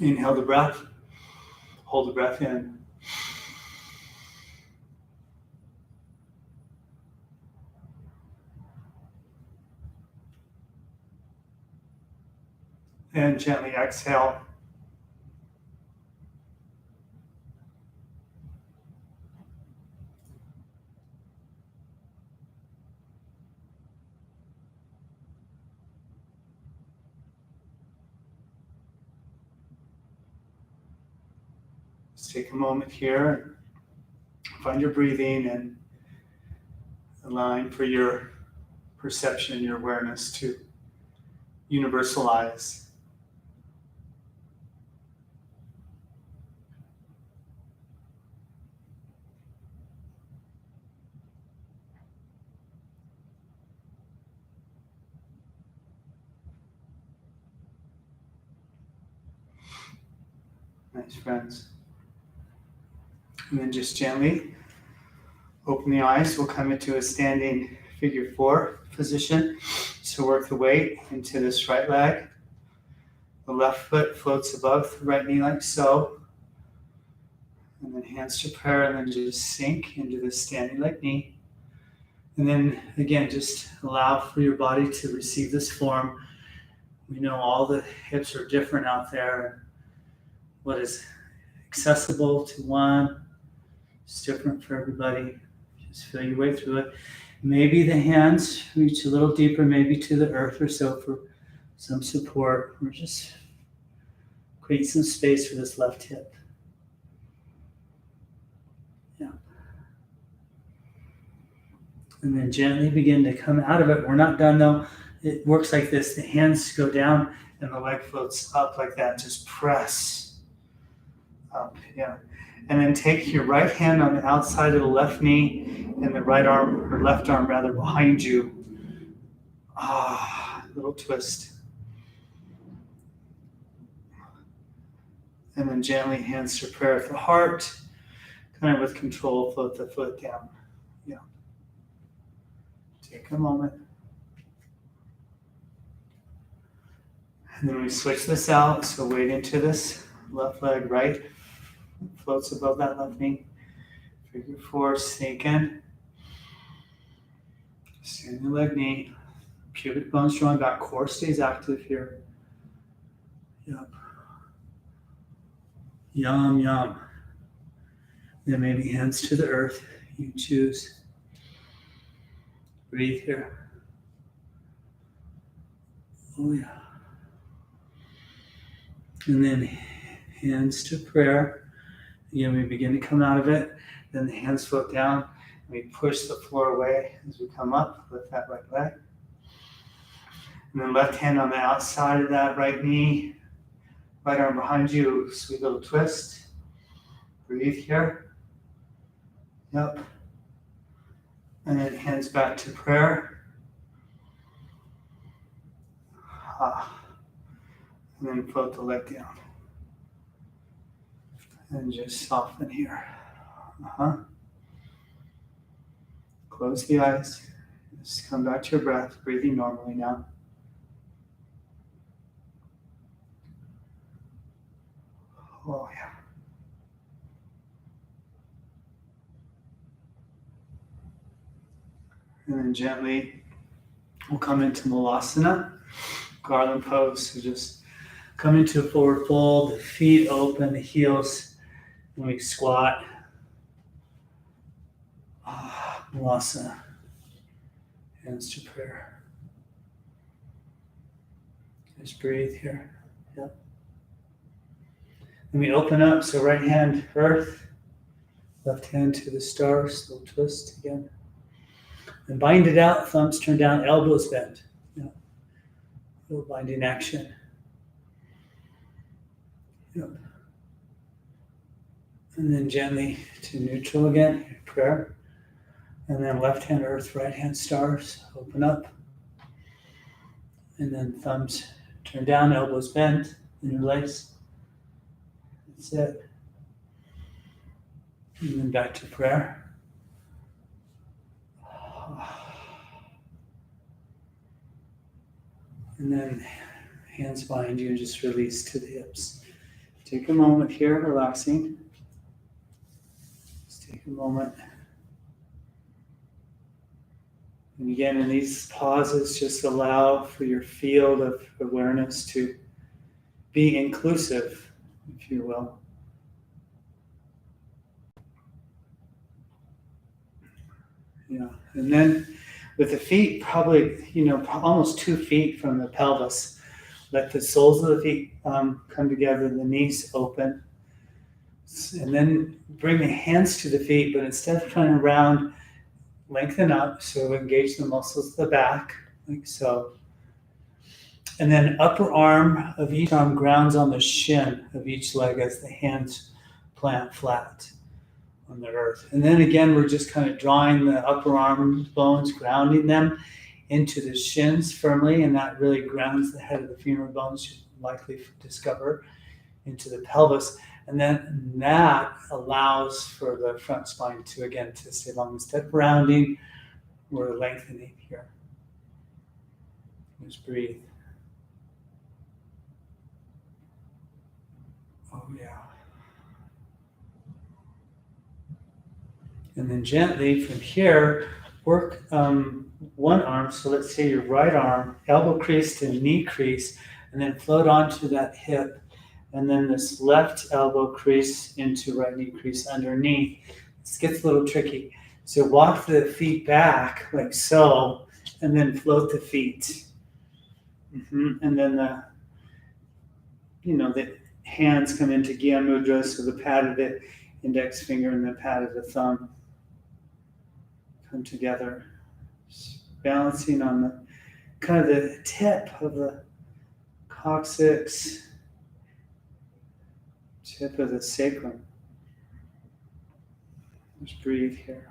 [SPEAKER 1] Inhale the breath. Hold the breath in. And gently exhale. Just take a moment here, find your breathing, and allowing for your perception, your awareness to universalize. Nice, friends. And then just gently open the eyes. We'll come into a standing figure 4 position. So work the weight into this right leg. The left foot floats above the right knee like so. And then hands to prayer, and then just sink into this standing leg knee. And then again, just allow for your body to receive this form. We know all the hips are different out there. What is accessible to one is different for everybody. Just feel your way through it. Maybe the hands reach a little deeper, maybe to the earth or so for some support. We're just create some space for this left hip. Yeah. And then gently begin to come out of it. We're not done though. It works like this. The hands go down and the leg floats up like that. Just press up. Yeah. And then take your right hand on the outside of the left knee and the right arm, or left arm rather, behind you. Little twist. And then gently hands to prayer at the heart. Kind of with control, float the foot down. Yeah. Take a moment. And then we switch this out. So weight into this left leg, right. Floats above that left knee. Figure 4, sink in. Standing leg knee. Pubic bones drawn back. Core stays active here. Yep. Yum, yum. Then maybe hands to the earth. You choose. Breathe here. Oh, yeah. And then hands to prayer. Again, we begin to come out of it. Then the hands float down. And we push the floor away as we come up. Lift that right leg. And then left hand on the outside of that right knee. Right arm behind you. Sweet little twist. Breathe here. Yep. And then hands back to prayer. And then float the leg down. And just soften here. Close the eyes. Just come back to your breath, breathing normally now. Oh, yeah. And then gently, we'll come into Malasana, garland pose. So just come into a forward fold, the feet open, the heels. And we squat. Malasana. Hands to prayer. Just breathe here. Yep. And we open up. So right hand earth, left hand to the stars. Little twist again. And bind it out. Thumbs turn down. Elbows bend. Yep. Little binding action. Yep. And then gently to neutral again, prayer. And then left hand earth, right hand stars, open up. And then thumbs turn down, elbows bent, interlace. That's it. And then back to prayer. And then hands behind you, just release to the hips. Take a moment here, relaxing. Take a moment. And again, in these pauses, just allow for your field of awareness to be inclusive, if you will. Yeah. And then with the feet, probably, almost 2 feet from the pelvis, let the soles of the feet come together, the knees open. And then bring the hands to the feet, but instead of turning around, lengthen up. So engage the muscles of the back, like so. And then upper arm of each arm grounds on the shin of each leg as the hands plant flat on the earth. And then again, we're just kind of drawing the upper arm bones, grounding them into the shins firmly, and that really grounds the head of the femur bones, you likely discover, into the pelvis. And then that allows for the front spine to, again, to stay long. Instead of rounding, we're lengthening here. Just breathe. Oh, yeah. And then gently from here, work one arm. So let's say your right arm, elbow crease to knee crease, and then float onto that hip. And then this left elbow crease into right knee crease underneath. This gets a little tricky. So walk the feet back like so, and then float the feet. And then the hands come into Gyan Mudra, so the pad of the index finger and the pad of the thumb come together, balancing on the kind of the tip of the coccyx, tip of the sacrum. Just breathe here.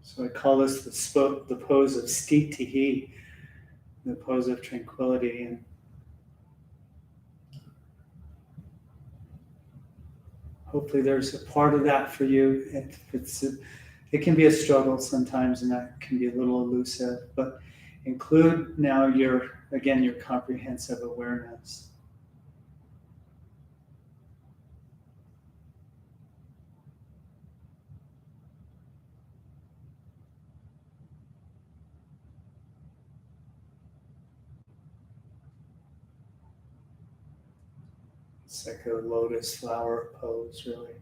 [SPEAKER 1] So I call this the pose of stitihi, the pose of tranquility. And hopefully there's a part of that for you. It can be a struggle sometimes, and that can be a little elusive, but include now your comprehensive awareness. It's like a lotus flower pose, really.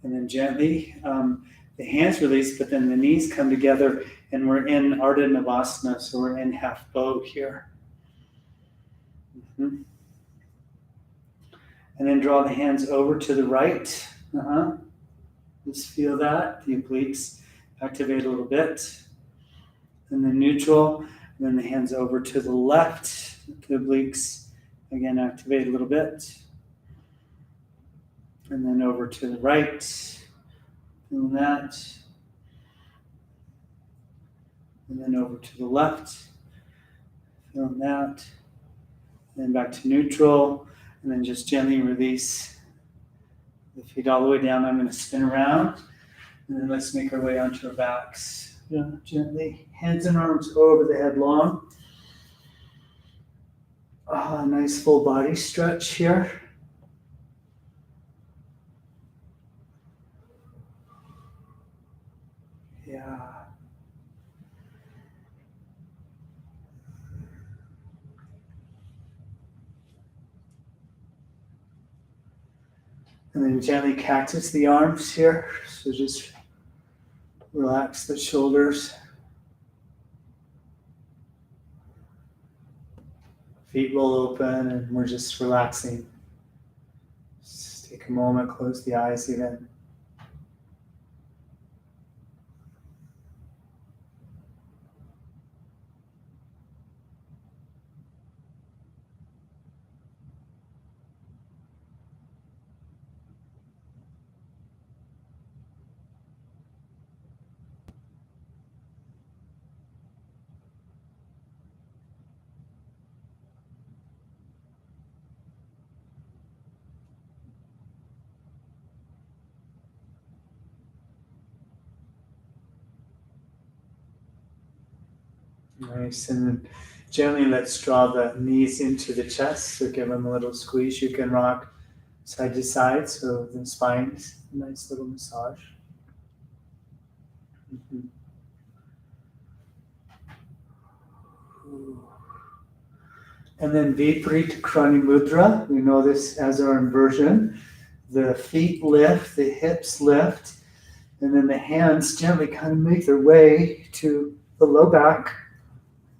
[SPEAKER 1] And then gently, the hands release, but then the knees come together, and we're in Ardha Navasana, so we're in half bow here. And then draw the hands over to the right. Just feel that, the obliques activate a little bit. And then neutral, and then the hands over to the left, the obliques again activate a little bit. And then over to the right, feel that. And then over to the left, feel that. And then back to neutral, and then just gently release the feet all the way down. I'm going to spin around, and then let's make our way onto our backs. Gently, hands and arms over the head long. Nice full body stretch here. Yeah. And then gently cactus the arms here. So just relax the shoulders. Feet roll open, and we're just relaxing. Just take a moment, close the eyes even. Nice, and then gently let's draw the knees into the chest, so give them a little squeeze. You can rock side to side, so the spine's a nice little massage. And then Viparit Krani Mudra, we know this as our inversion. The feet lift, the hips lift, and then the hands gently kind of make their way to the low back.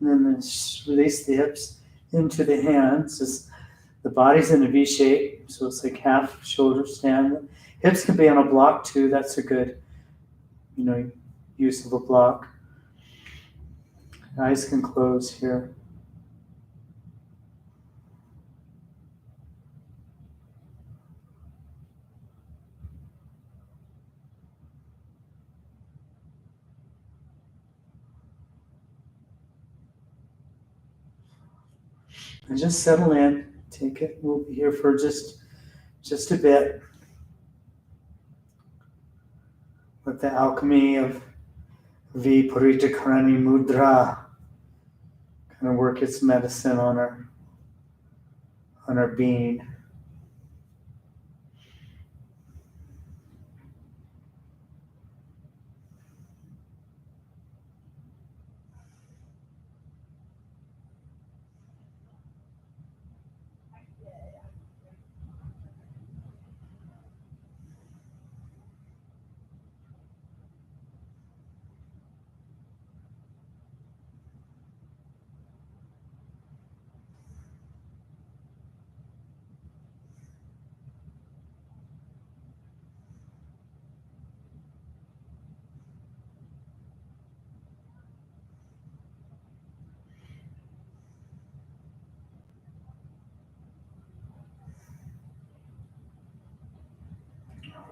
[SPEAKER 1] And then release the hips into the hands. The body's in a V shape, so it's like half shoulder stand. Hips can be on a block too. That's a good, use of a block. Eyes can close here. And just settle in. Take it. We'll be here for just a bit. Let the alchemy of Viparitakarani Mudra kind of work its medicine on our being.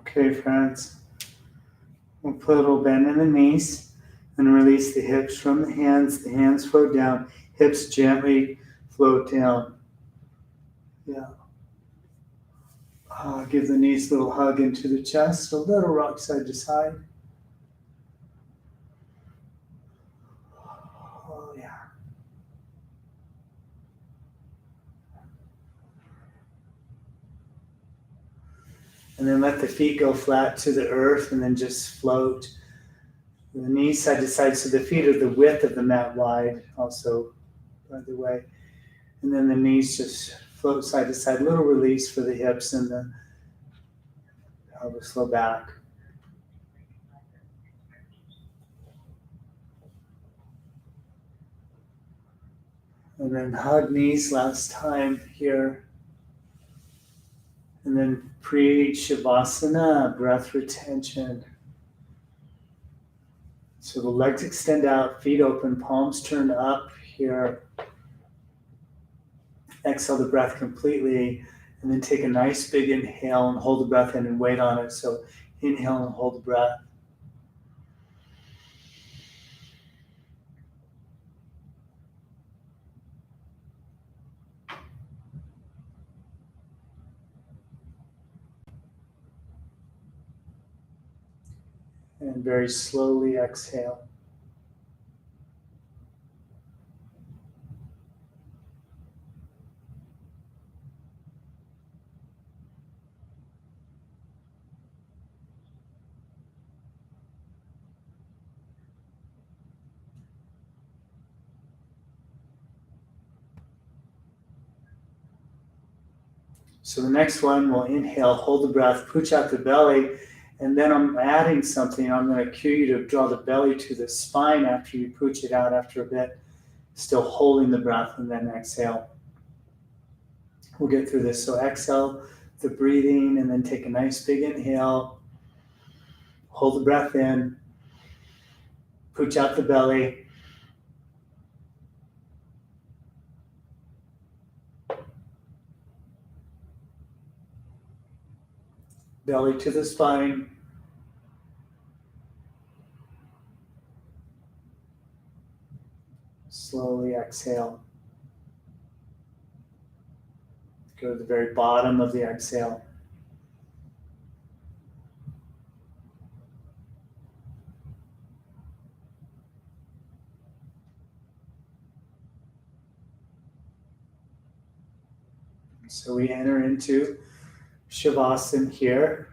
[SPEAKER 1] Okay, friends. We'll put a little bend in the knees and release the hips from the hands. The hands float down. Hips gently float down. Yeah. Give the knees a little hug into the chest. A little rock side to side. Oh, yeah. And then let the feet go flat to the earth and then just float. The knees side to side, so the feet are the width of the mat wide, also, by the way. And then the knees just float side to side. A little release for the hips and the pelvis low back. And then hug knees last time here. And then pre-shavasana, breath retention. So the legs extend out, feet open, palms turned up here. Exhale the breath completely, and then take a nice big inhale and hold the breath in and wait on it. So inhale and hold the breath. And very slowly exhale. So the next one, we'll inhale, hold the breath, pooch out the belly, and then I'm adding something. I'm going to cue you to draw the belly to the spine after you pooch it out after a bit, still holding the breath, and then exhale. We'll get through this. So exhale the breathing, and then take a nice big inhale, hold the breath in, pooch out the belly. Belly to the spine. Slowly exhale. Go to the very bottom of the exhale. So we enter into Shavasana here.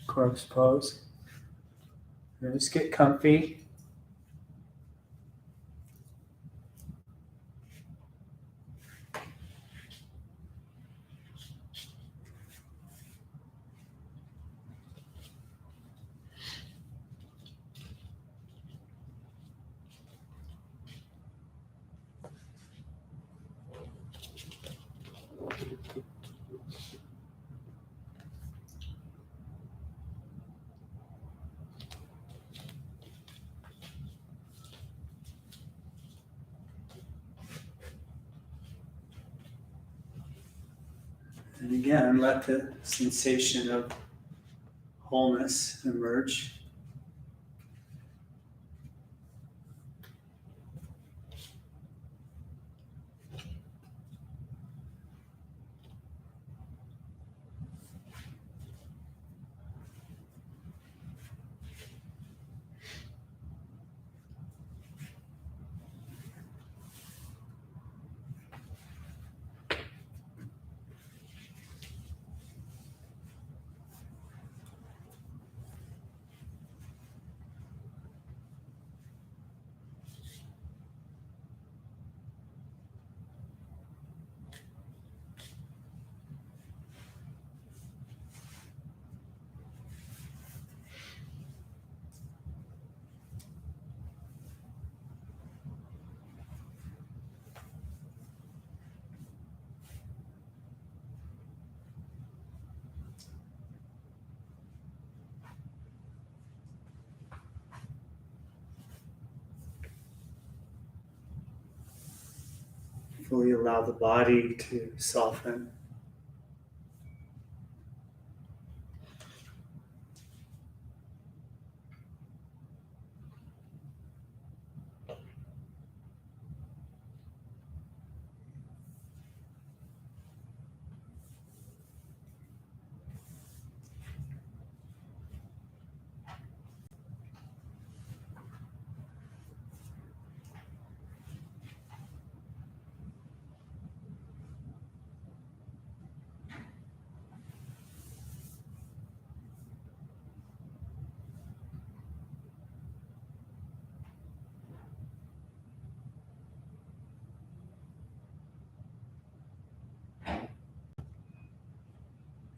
[SPEAKER 1] Corpse pose. Just get comfy. And again, let the sensation of wholeness emerge. Fully allow the body to soften.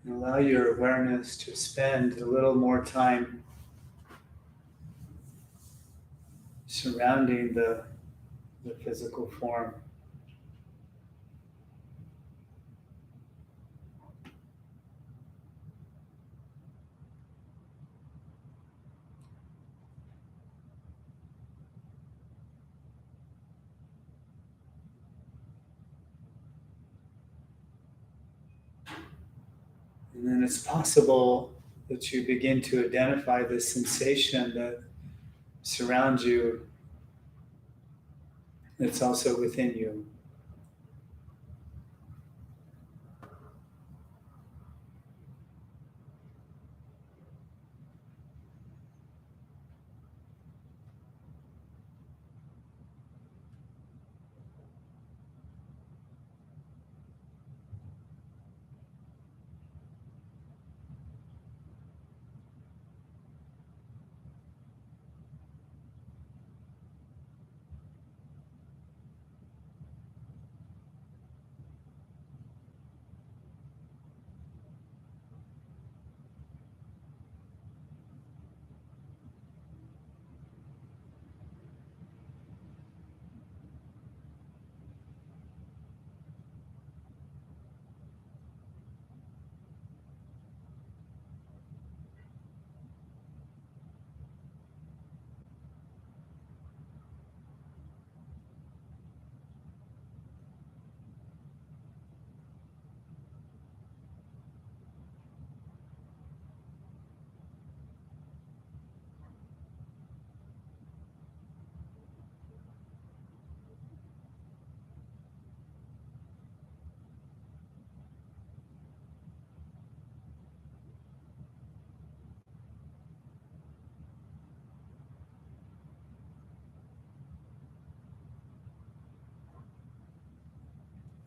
[SPEAKER 1] And allow your awareness to spend a little more time surrounding the physical form. And then it's possible that you begin to identify the sensation that surrounds you, that's also within you.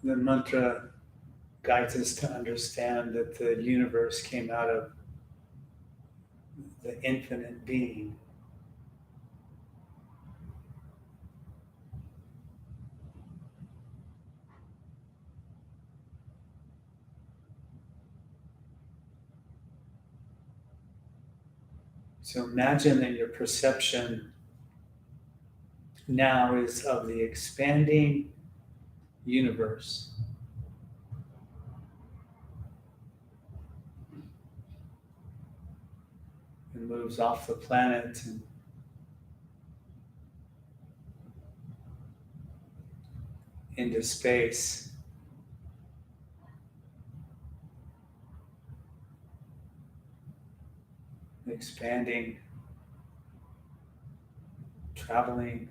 [SPEAKER 1] The mantra guides us to understand that the universe came out of the infinite being. So imagine that your perception now is of the expanding universe. It moves off the planet and into space. Expanding, traveling.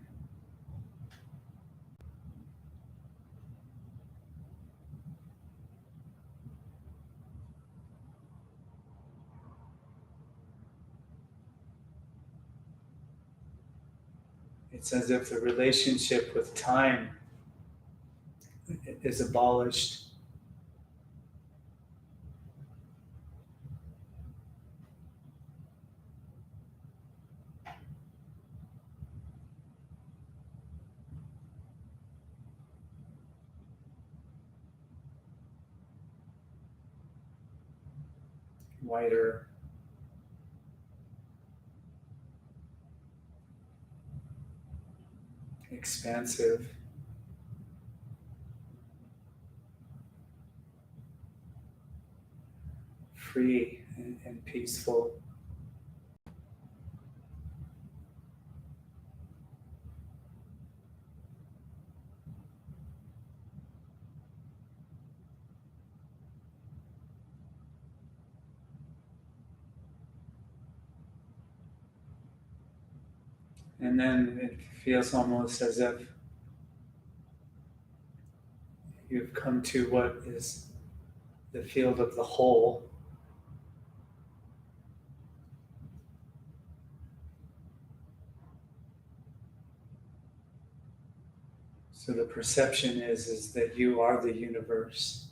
[SPEAKER 1] It's as if the relationship with time is abolished. Wider, expansive, free and peaceful. And then it feels almost as if you've come to what is the field of the whole. So the perception is that you are the universe.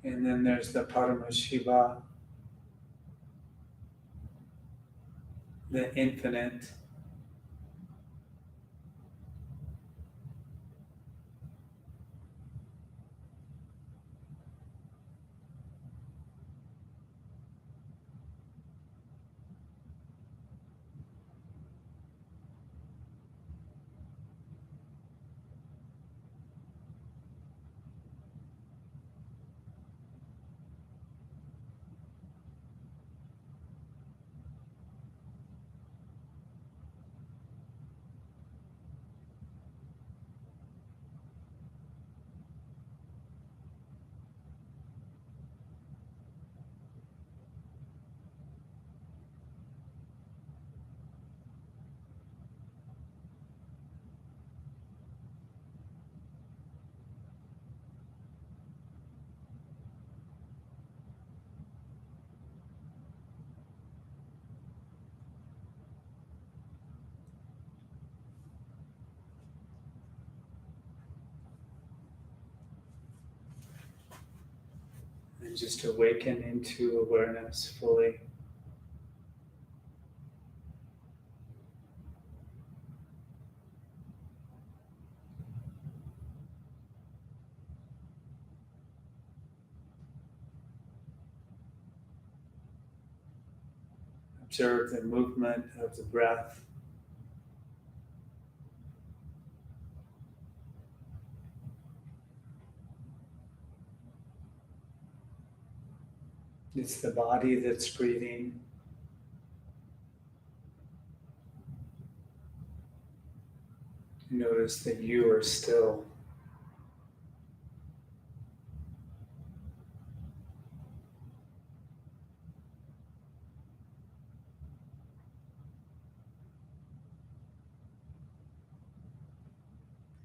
[SPEAKER 1] And then there's the Paramashiva, the infinite. And just awaken into awareness fully. Observe the movement of the breath. It's the body that's breathing. Notice that you are still.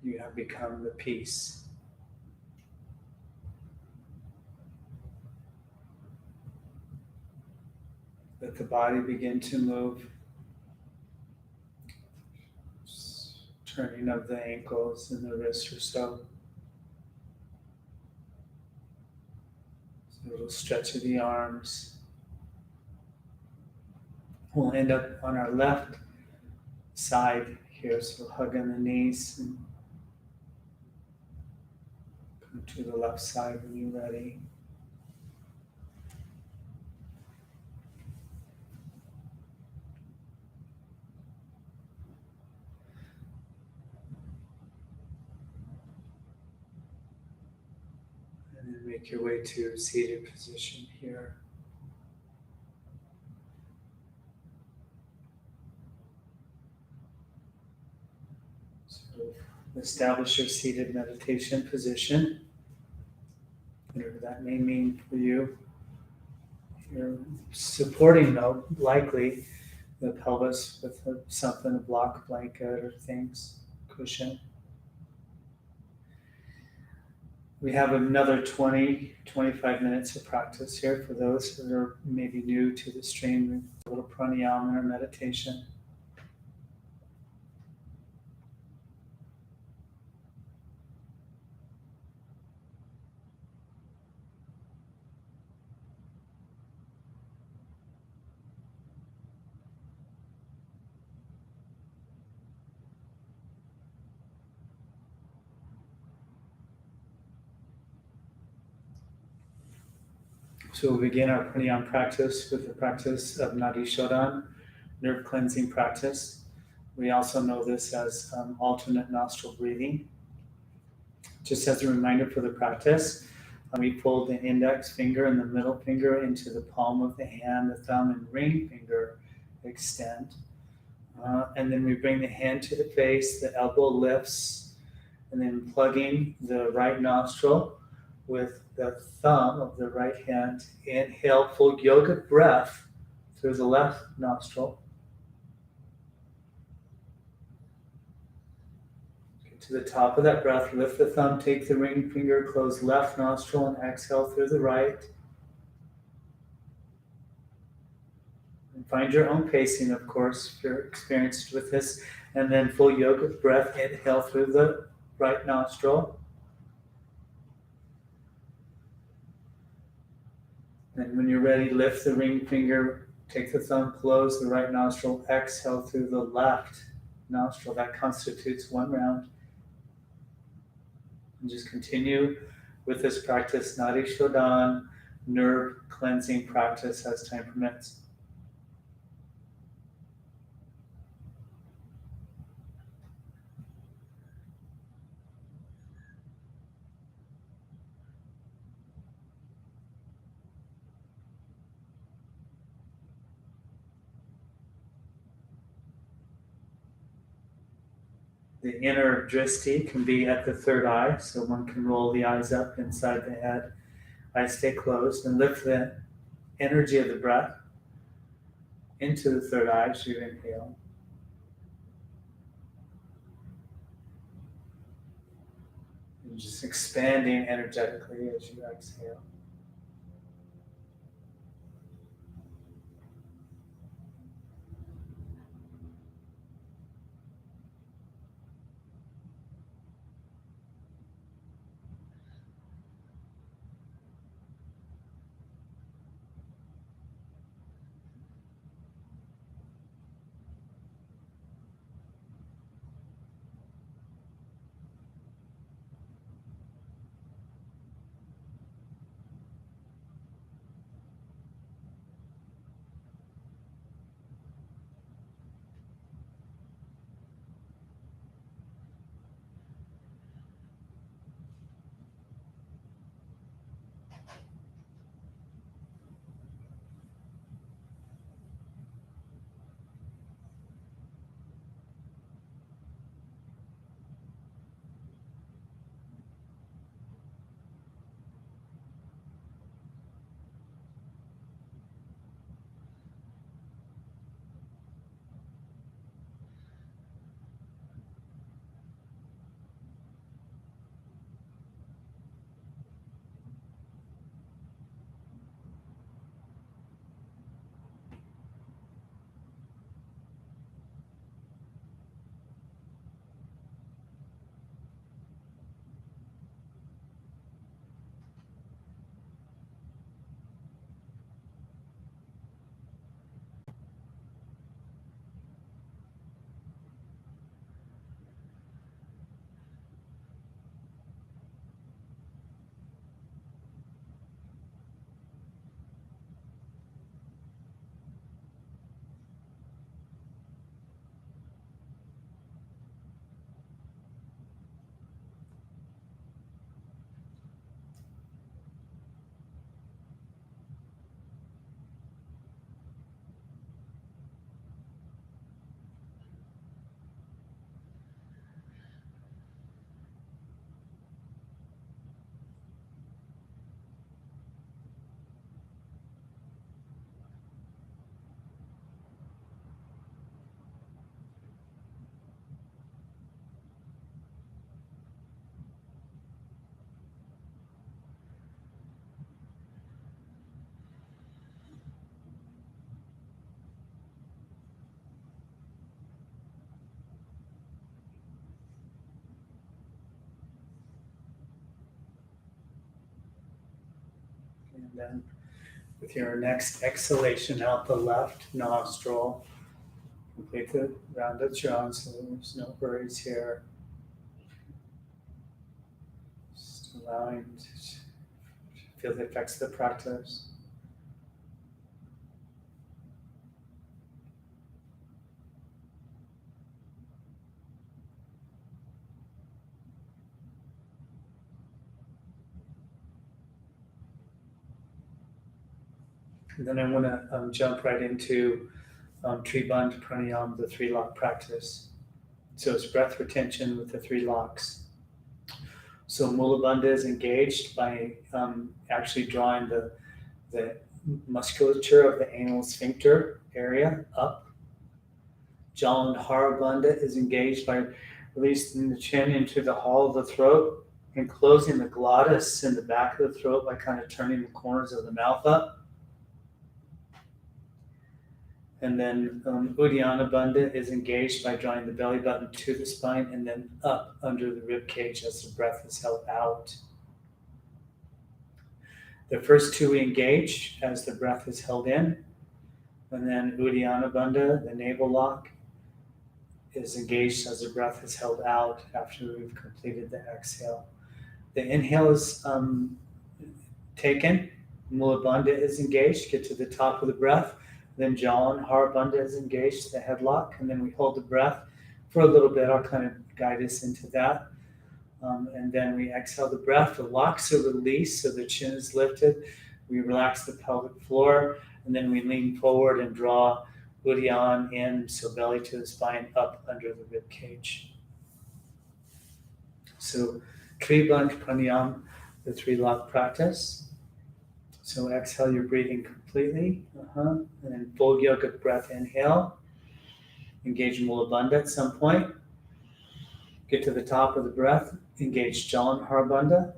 [SPEAKER 1] You have become the peace. Let the body begin to move. Turning of the ankles and the wrists or so. A little stretch of the arms. We'll end up on our left side here, so hug on the knees and Come to the left side when you're ready. And then make your way to seated position here. So establish your seated meditation position, whatever that may mean for you. You're supporting, though, likely the pelvis with something, a block blanket or things, cushion. We have another 20, 25 minutes of practice here for those that are maybe new to the stream, a little pranayama or meditation. So we'll begin our pranayama practice with the practice of Nadi Shodhan, nerve cleansing practice. We also know this as alternate nostril breathing. Just as a reminder for the practice, we fold the index finger and the middle finger into the palm of the hand, the thumb and ring finger extend. And then we bring the hand to the face, the elbow lifts, and then plugging the right nostril with the thumb of the right hand. Inhale, full yoga breath through the left nostril. Get to the top of that breath, lift the thumb, take the ring finger, close left nostril, and exhale through the right. And find your own pacing, of course, if you're experienced with this. And then full yoga breath, inhale through the right nostril. And when you're ready, lift the ring finger, take the thumb, close the right nostril, exhale through the left nostril. That constitutes one round. And just continue with this practice, Nadi Shodhan, nerve cleansing practice as time permits. The inner drishti can be at the third eye, so one can roll the eyes up inside the head. Eyes stay closed and lift the energy of the breath into the third eye as you inhale. And just expanding energetically as you exhale. And then with your next exhalation out the left nostril, complete the round at your own, so there's no worries here. Just allowing to feel the effects of the practice. And then I want to jump right into tree band pranayama, the 3-lock practice. So it's breath retention with the 3 locks. So Mula Bandha is engaged by actually drawing the musculature of the anal sphincter area up. Jalandhara Bandha is engaged by releasing the chin into the hollow of the throat and closing the glottis in the back of the throat by kind of turning the corners of the mouth up. And then Uddiyana Bandha is engaged by drawing the belly button to the spine and then up under the rib cage as the breath is held out. The first 2 we engage as the breath is held in. And then Uddiyana Bandha, the navel lock, is engaged as the breath is held out after we've completed the exhale. The inhale is taken. Mula Bandha is engaged. Get to the top of the breath. Then Jalandhara Bandha is engaged, the headlock, and then we hold the breath for a little bit. I'll kind of guide us into that. And then we exhale the breath. The locks are released, so the chin is lifted. We relax the pelvic floor, and then we lean forward and draw Uddiyana in, so belly to the spine, up under the rib cage. So Tribandha Pranayama, the 3-lock practice. So exhale, you're breathing completely. And then full yogic breath, inhale. Engage Mula Bandha at some point. Get to the top of the breath. Engage Jalandhara Bandha.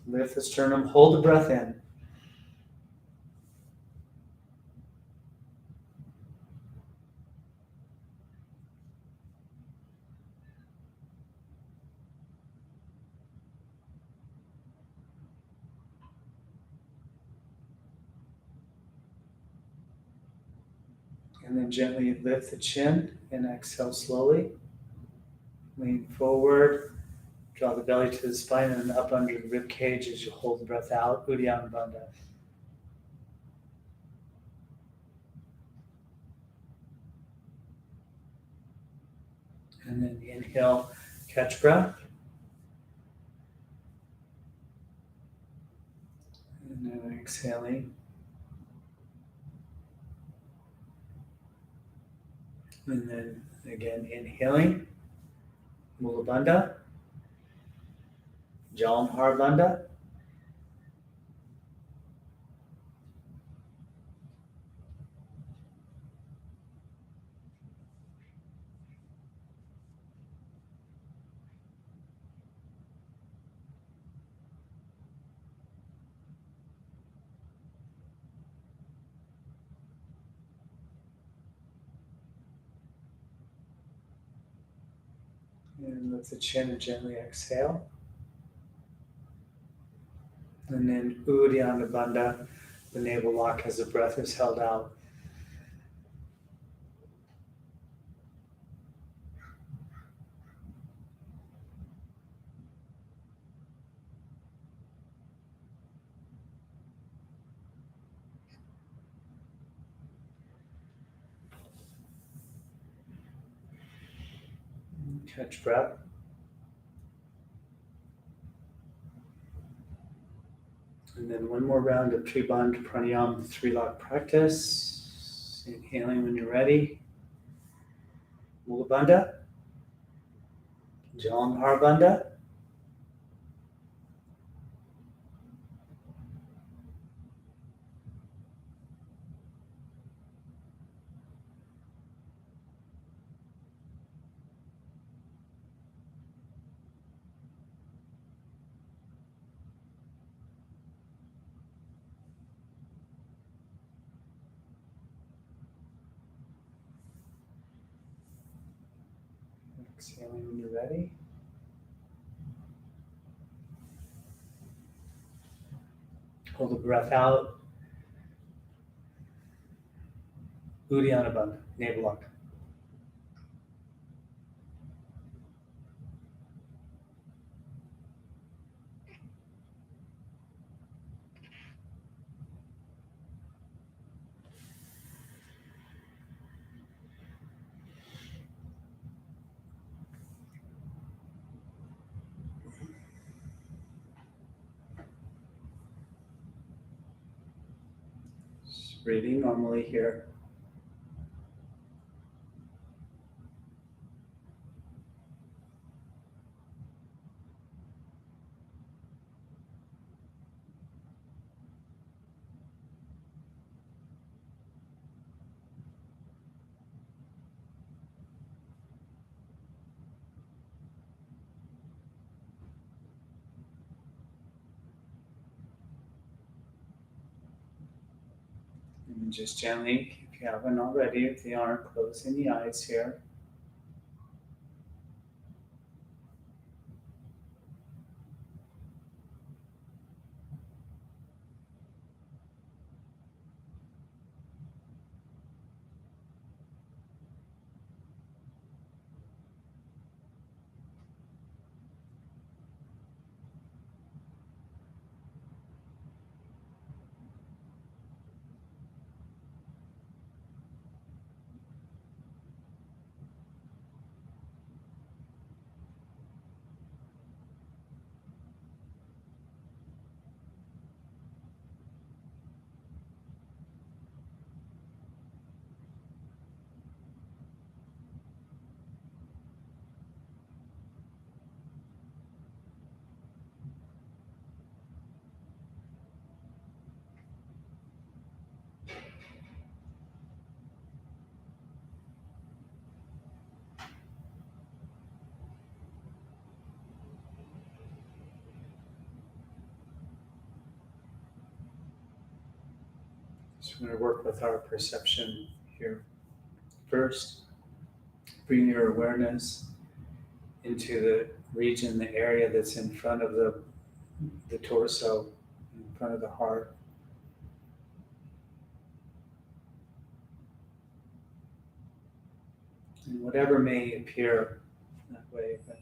[SPEAKER 1] Lift the sternum. Hold the breath in. And then gently lift the chin and exhale slowly. Lean forward, draw the belly to the spine and up under the rib cage as you hold the breath out, Uddiyana Bandha. And then inhale, catch breath. And then exhaling. And then again, inhaling, Mula Bandha, Jalandhara Bandha. And lift the chin and gently exhale. And then Uddiyana Bandha, the navel lock as the breath is held out. Catch breath. And then one more round of Tribandha Pranayama, the 3-lock practice. Inhaling when you're ready. Mula Bandha, Jalandhara Bandha. Exhaling when you're ready. Hold the breath out. Uddiyana Bandha, navel lock. Just breathing normally here. And just gently, if you haven't already, if you aren't, closing the eyes here. So we're going to work with our perception here. First, bring your awareness into the region, the area that's in front of the torso, in front of the heart. And whatever may appear that way, but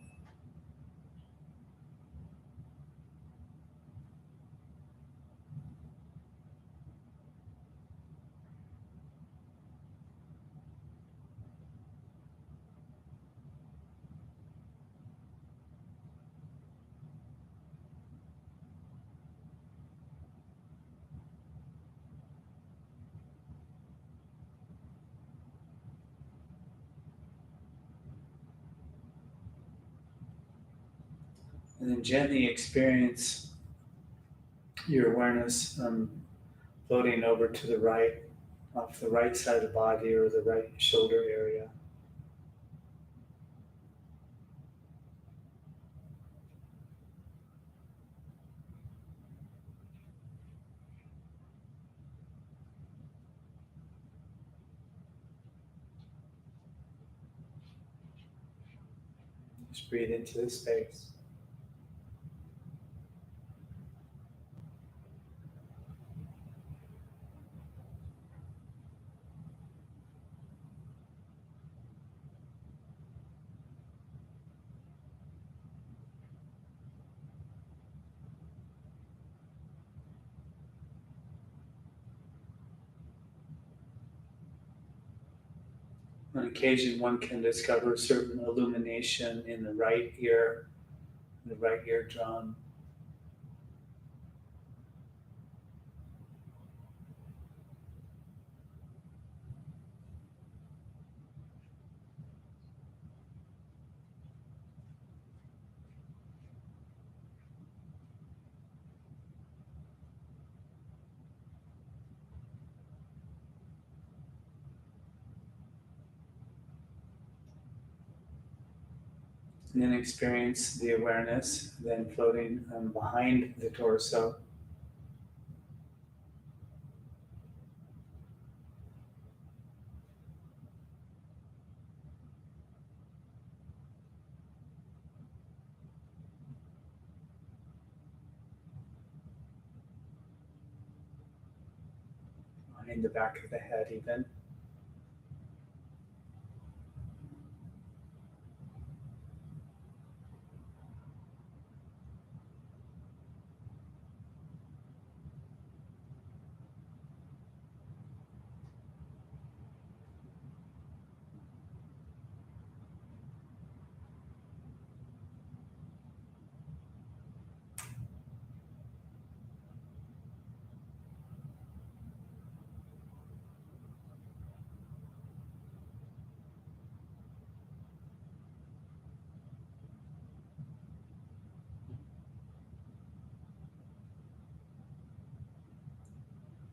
[SPEAKER 1] and then gently experience your awareness floating over to the right, off the right side of the body or the right shoulder area. Just breathe into the space. On occasion, one can discover certain illumination in the right ear, the right eardrum. And then experience the awareness, then floating behind the torso. behind the back of the head even.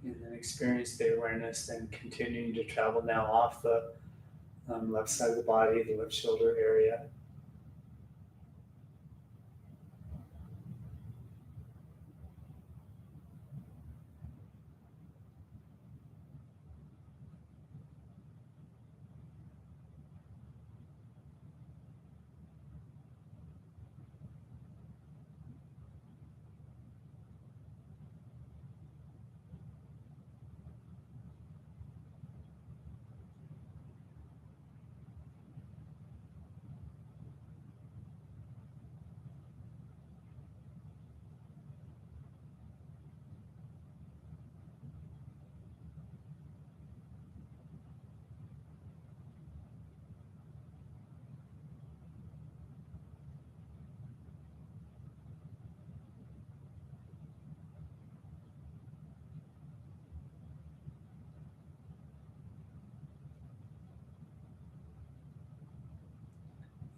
[SPEAKER 1] And then experience the awareness, then continuing to travel now off the left side of the body, the left shoulder area.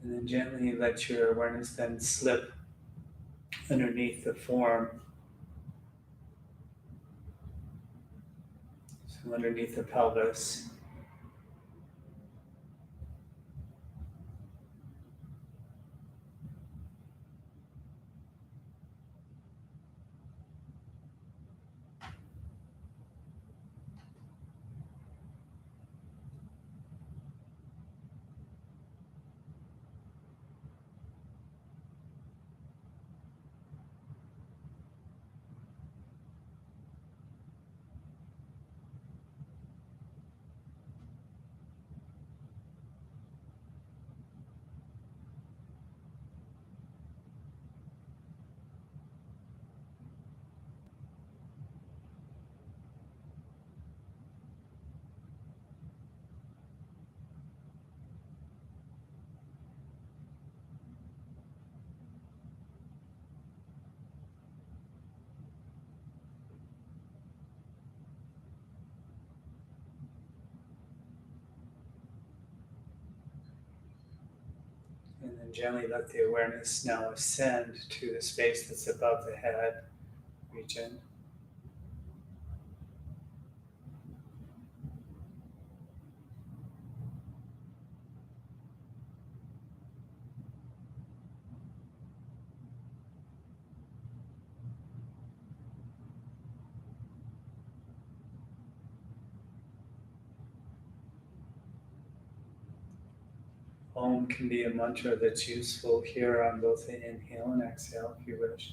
[SPEAKER 1] And then gently let your awareness then slip underneath the form. So underneath the pelvis. And then gently let the awareness now ascend to the space that's above the head region. Om can be a mantra that's useful here on both the inhale and exhale if you wish.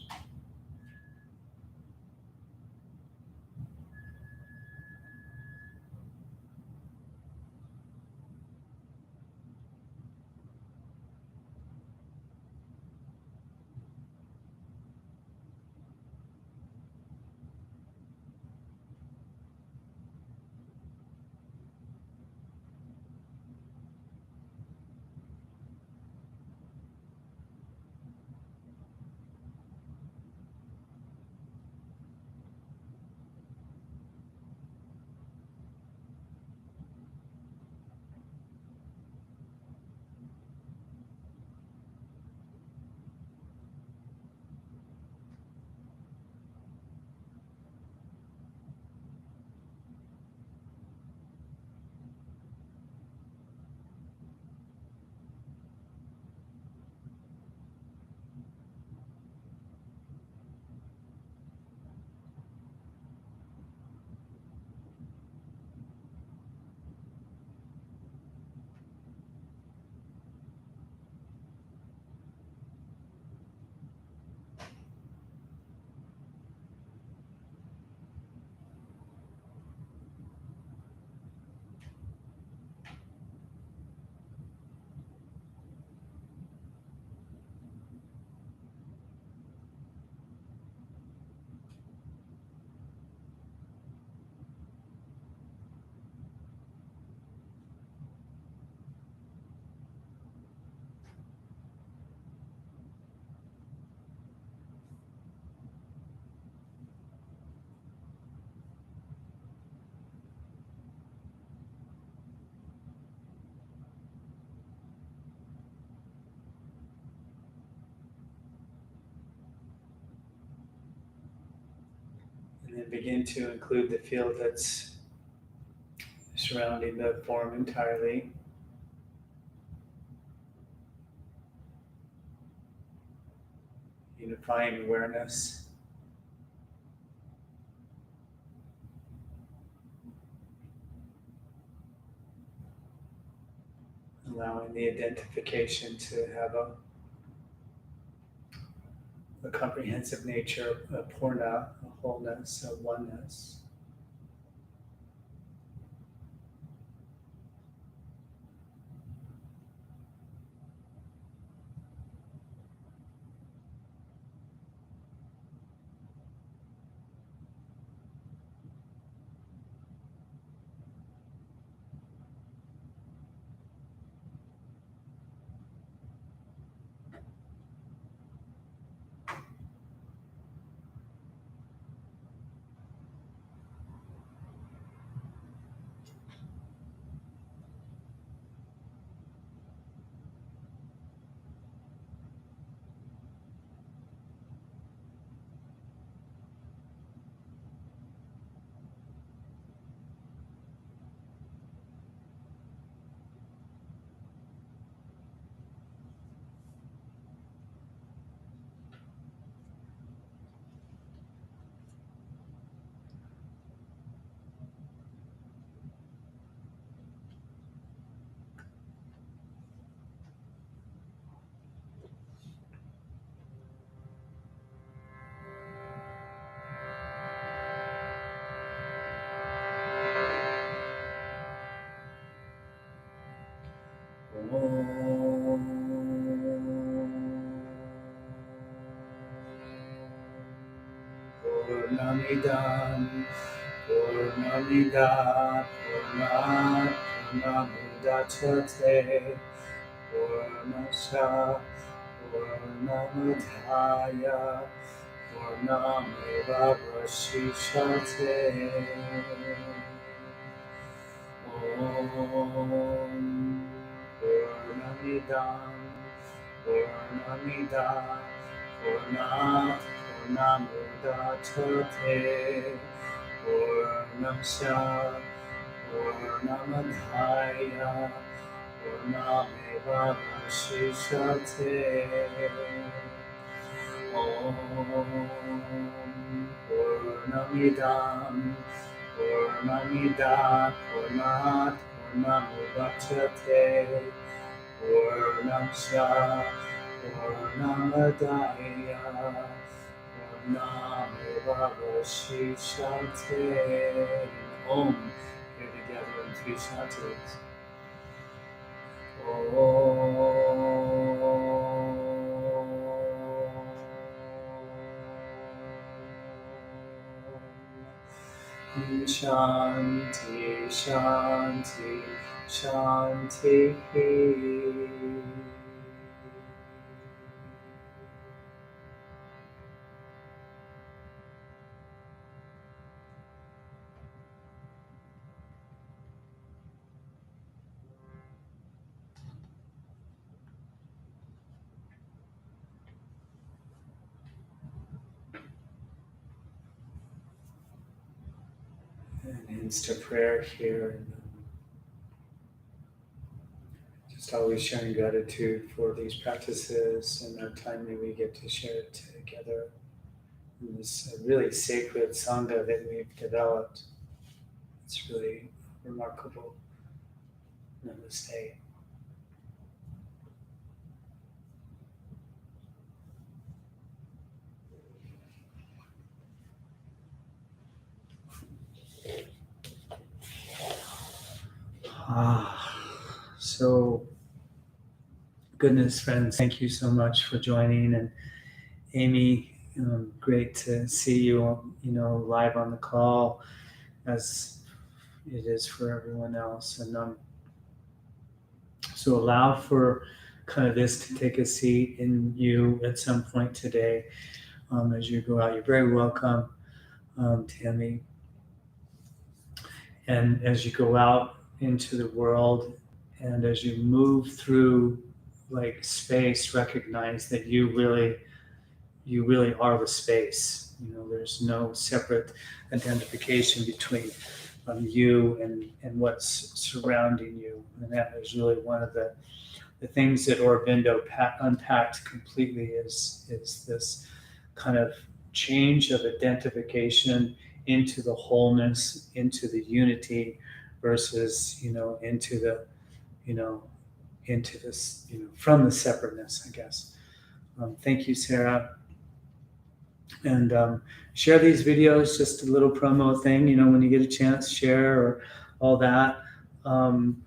[SPEAKER 1] then begin to include the field that's surrounding the form entirely. Unifying awareness. Allowing the identification to have a comprehensive nature, a Purna, a wholeness, a oneness. Purnamidam, Purnamida, Purnat, Purnamudachyate, Purnasya, Purnamadhaya, Purnameva Vasishate. Om Purnamidam, Purnamida, Purnat, Purnamudachyate, Purnasya, Purnamadhaya, Purnameva Vasishate. Om Purnamidam, Purnamida, Purnat, Purnamudachyate, Purnasya, Purnamadhaya, Purnameva Vasishate. Om, here together in three shatis. Shanti, Shanti, Shanti. And insta prayer here. Just always sharing gratitude for these practices and our time that we get to share it together in this really sacred sangha that we've developed. It's really remarkable. Namaste. So, goodness, friends, thank you so much for joining. And Amy, great to see you, live on the call as it is for everyone else. And so allow for kind of this to take a seat in you at some point today as you go out. You're very welcome, Tammy. And as you go out into the world and as you move through like space, recognize that you really are the space. there's no separate identification between you and what's surrounding you. And that was really one of the things that Aurobindo unpacked completely is this kind of change of identification into the wholeness, into the unity, versus into the into this from the separateness, I guess. Thank you, Sarah. And share these videos, just a little promo thing, when you get a chance, share or all that. And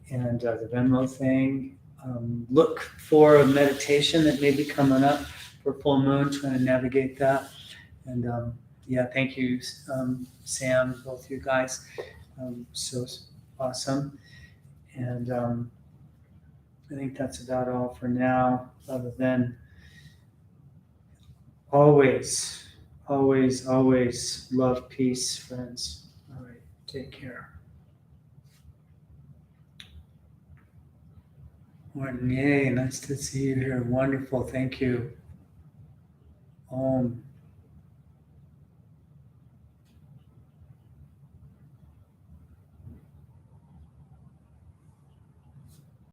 [SPEAKER 1] the Venmo thing. Look for a meditation that may be coming up for full moon, trying to navigate that. And yeah, thank you, Sam, both you guys. So awesome. And I think that's about all for now, other than always, always, always love peace, friends. All right, take care. Morning, yay, nice to see you here. Wonderful, thank you. Om.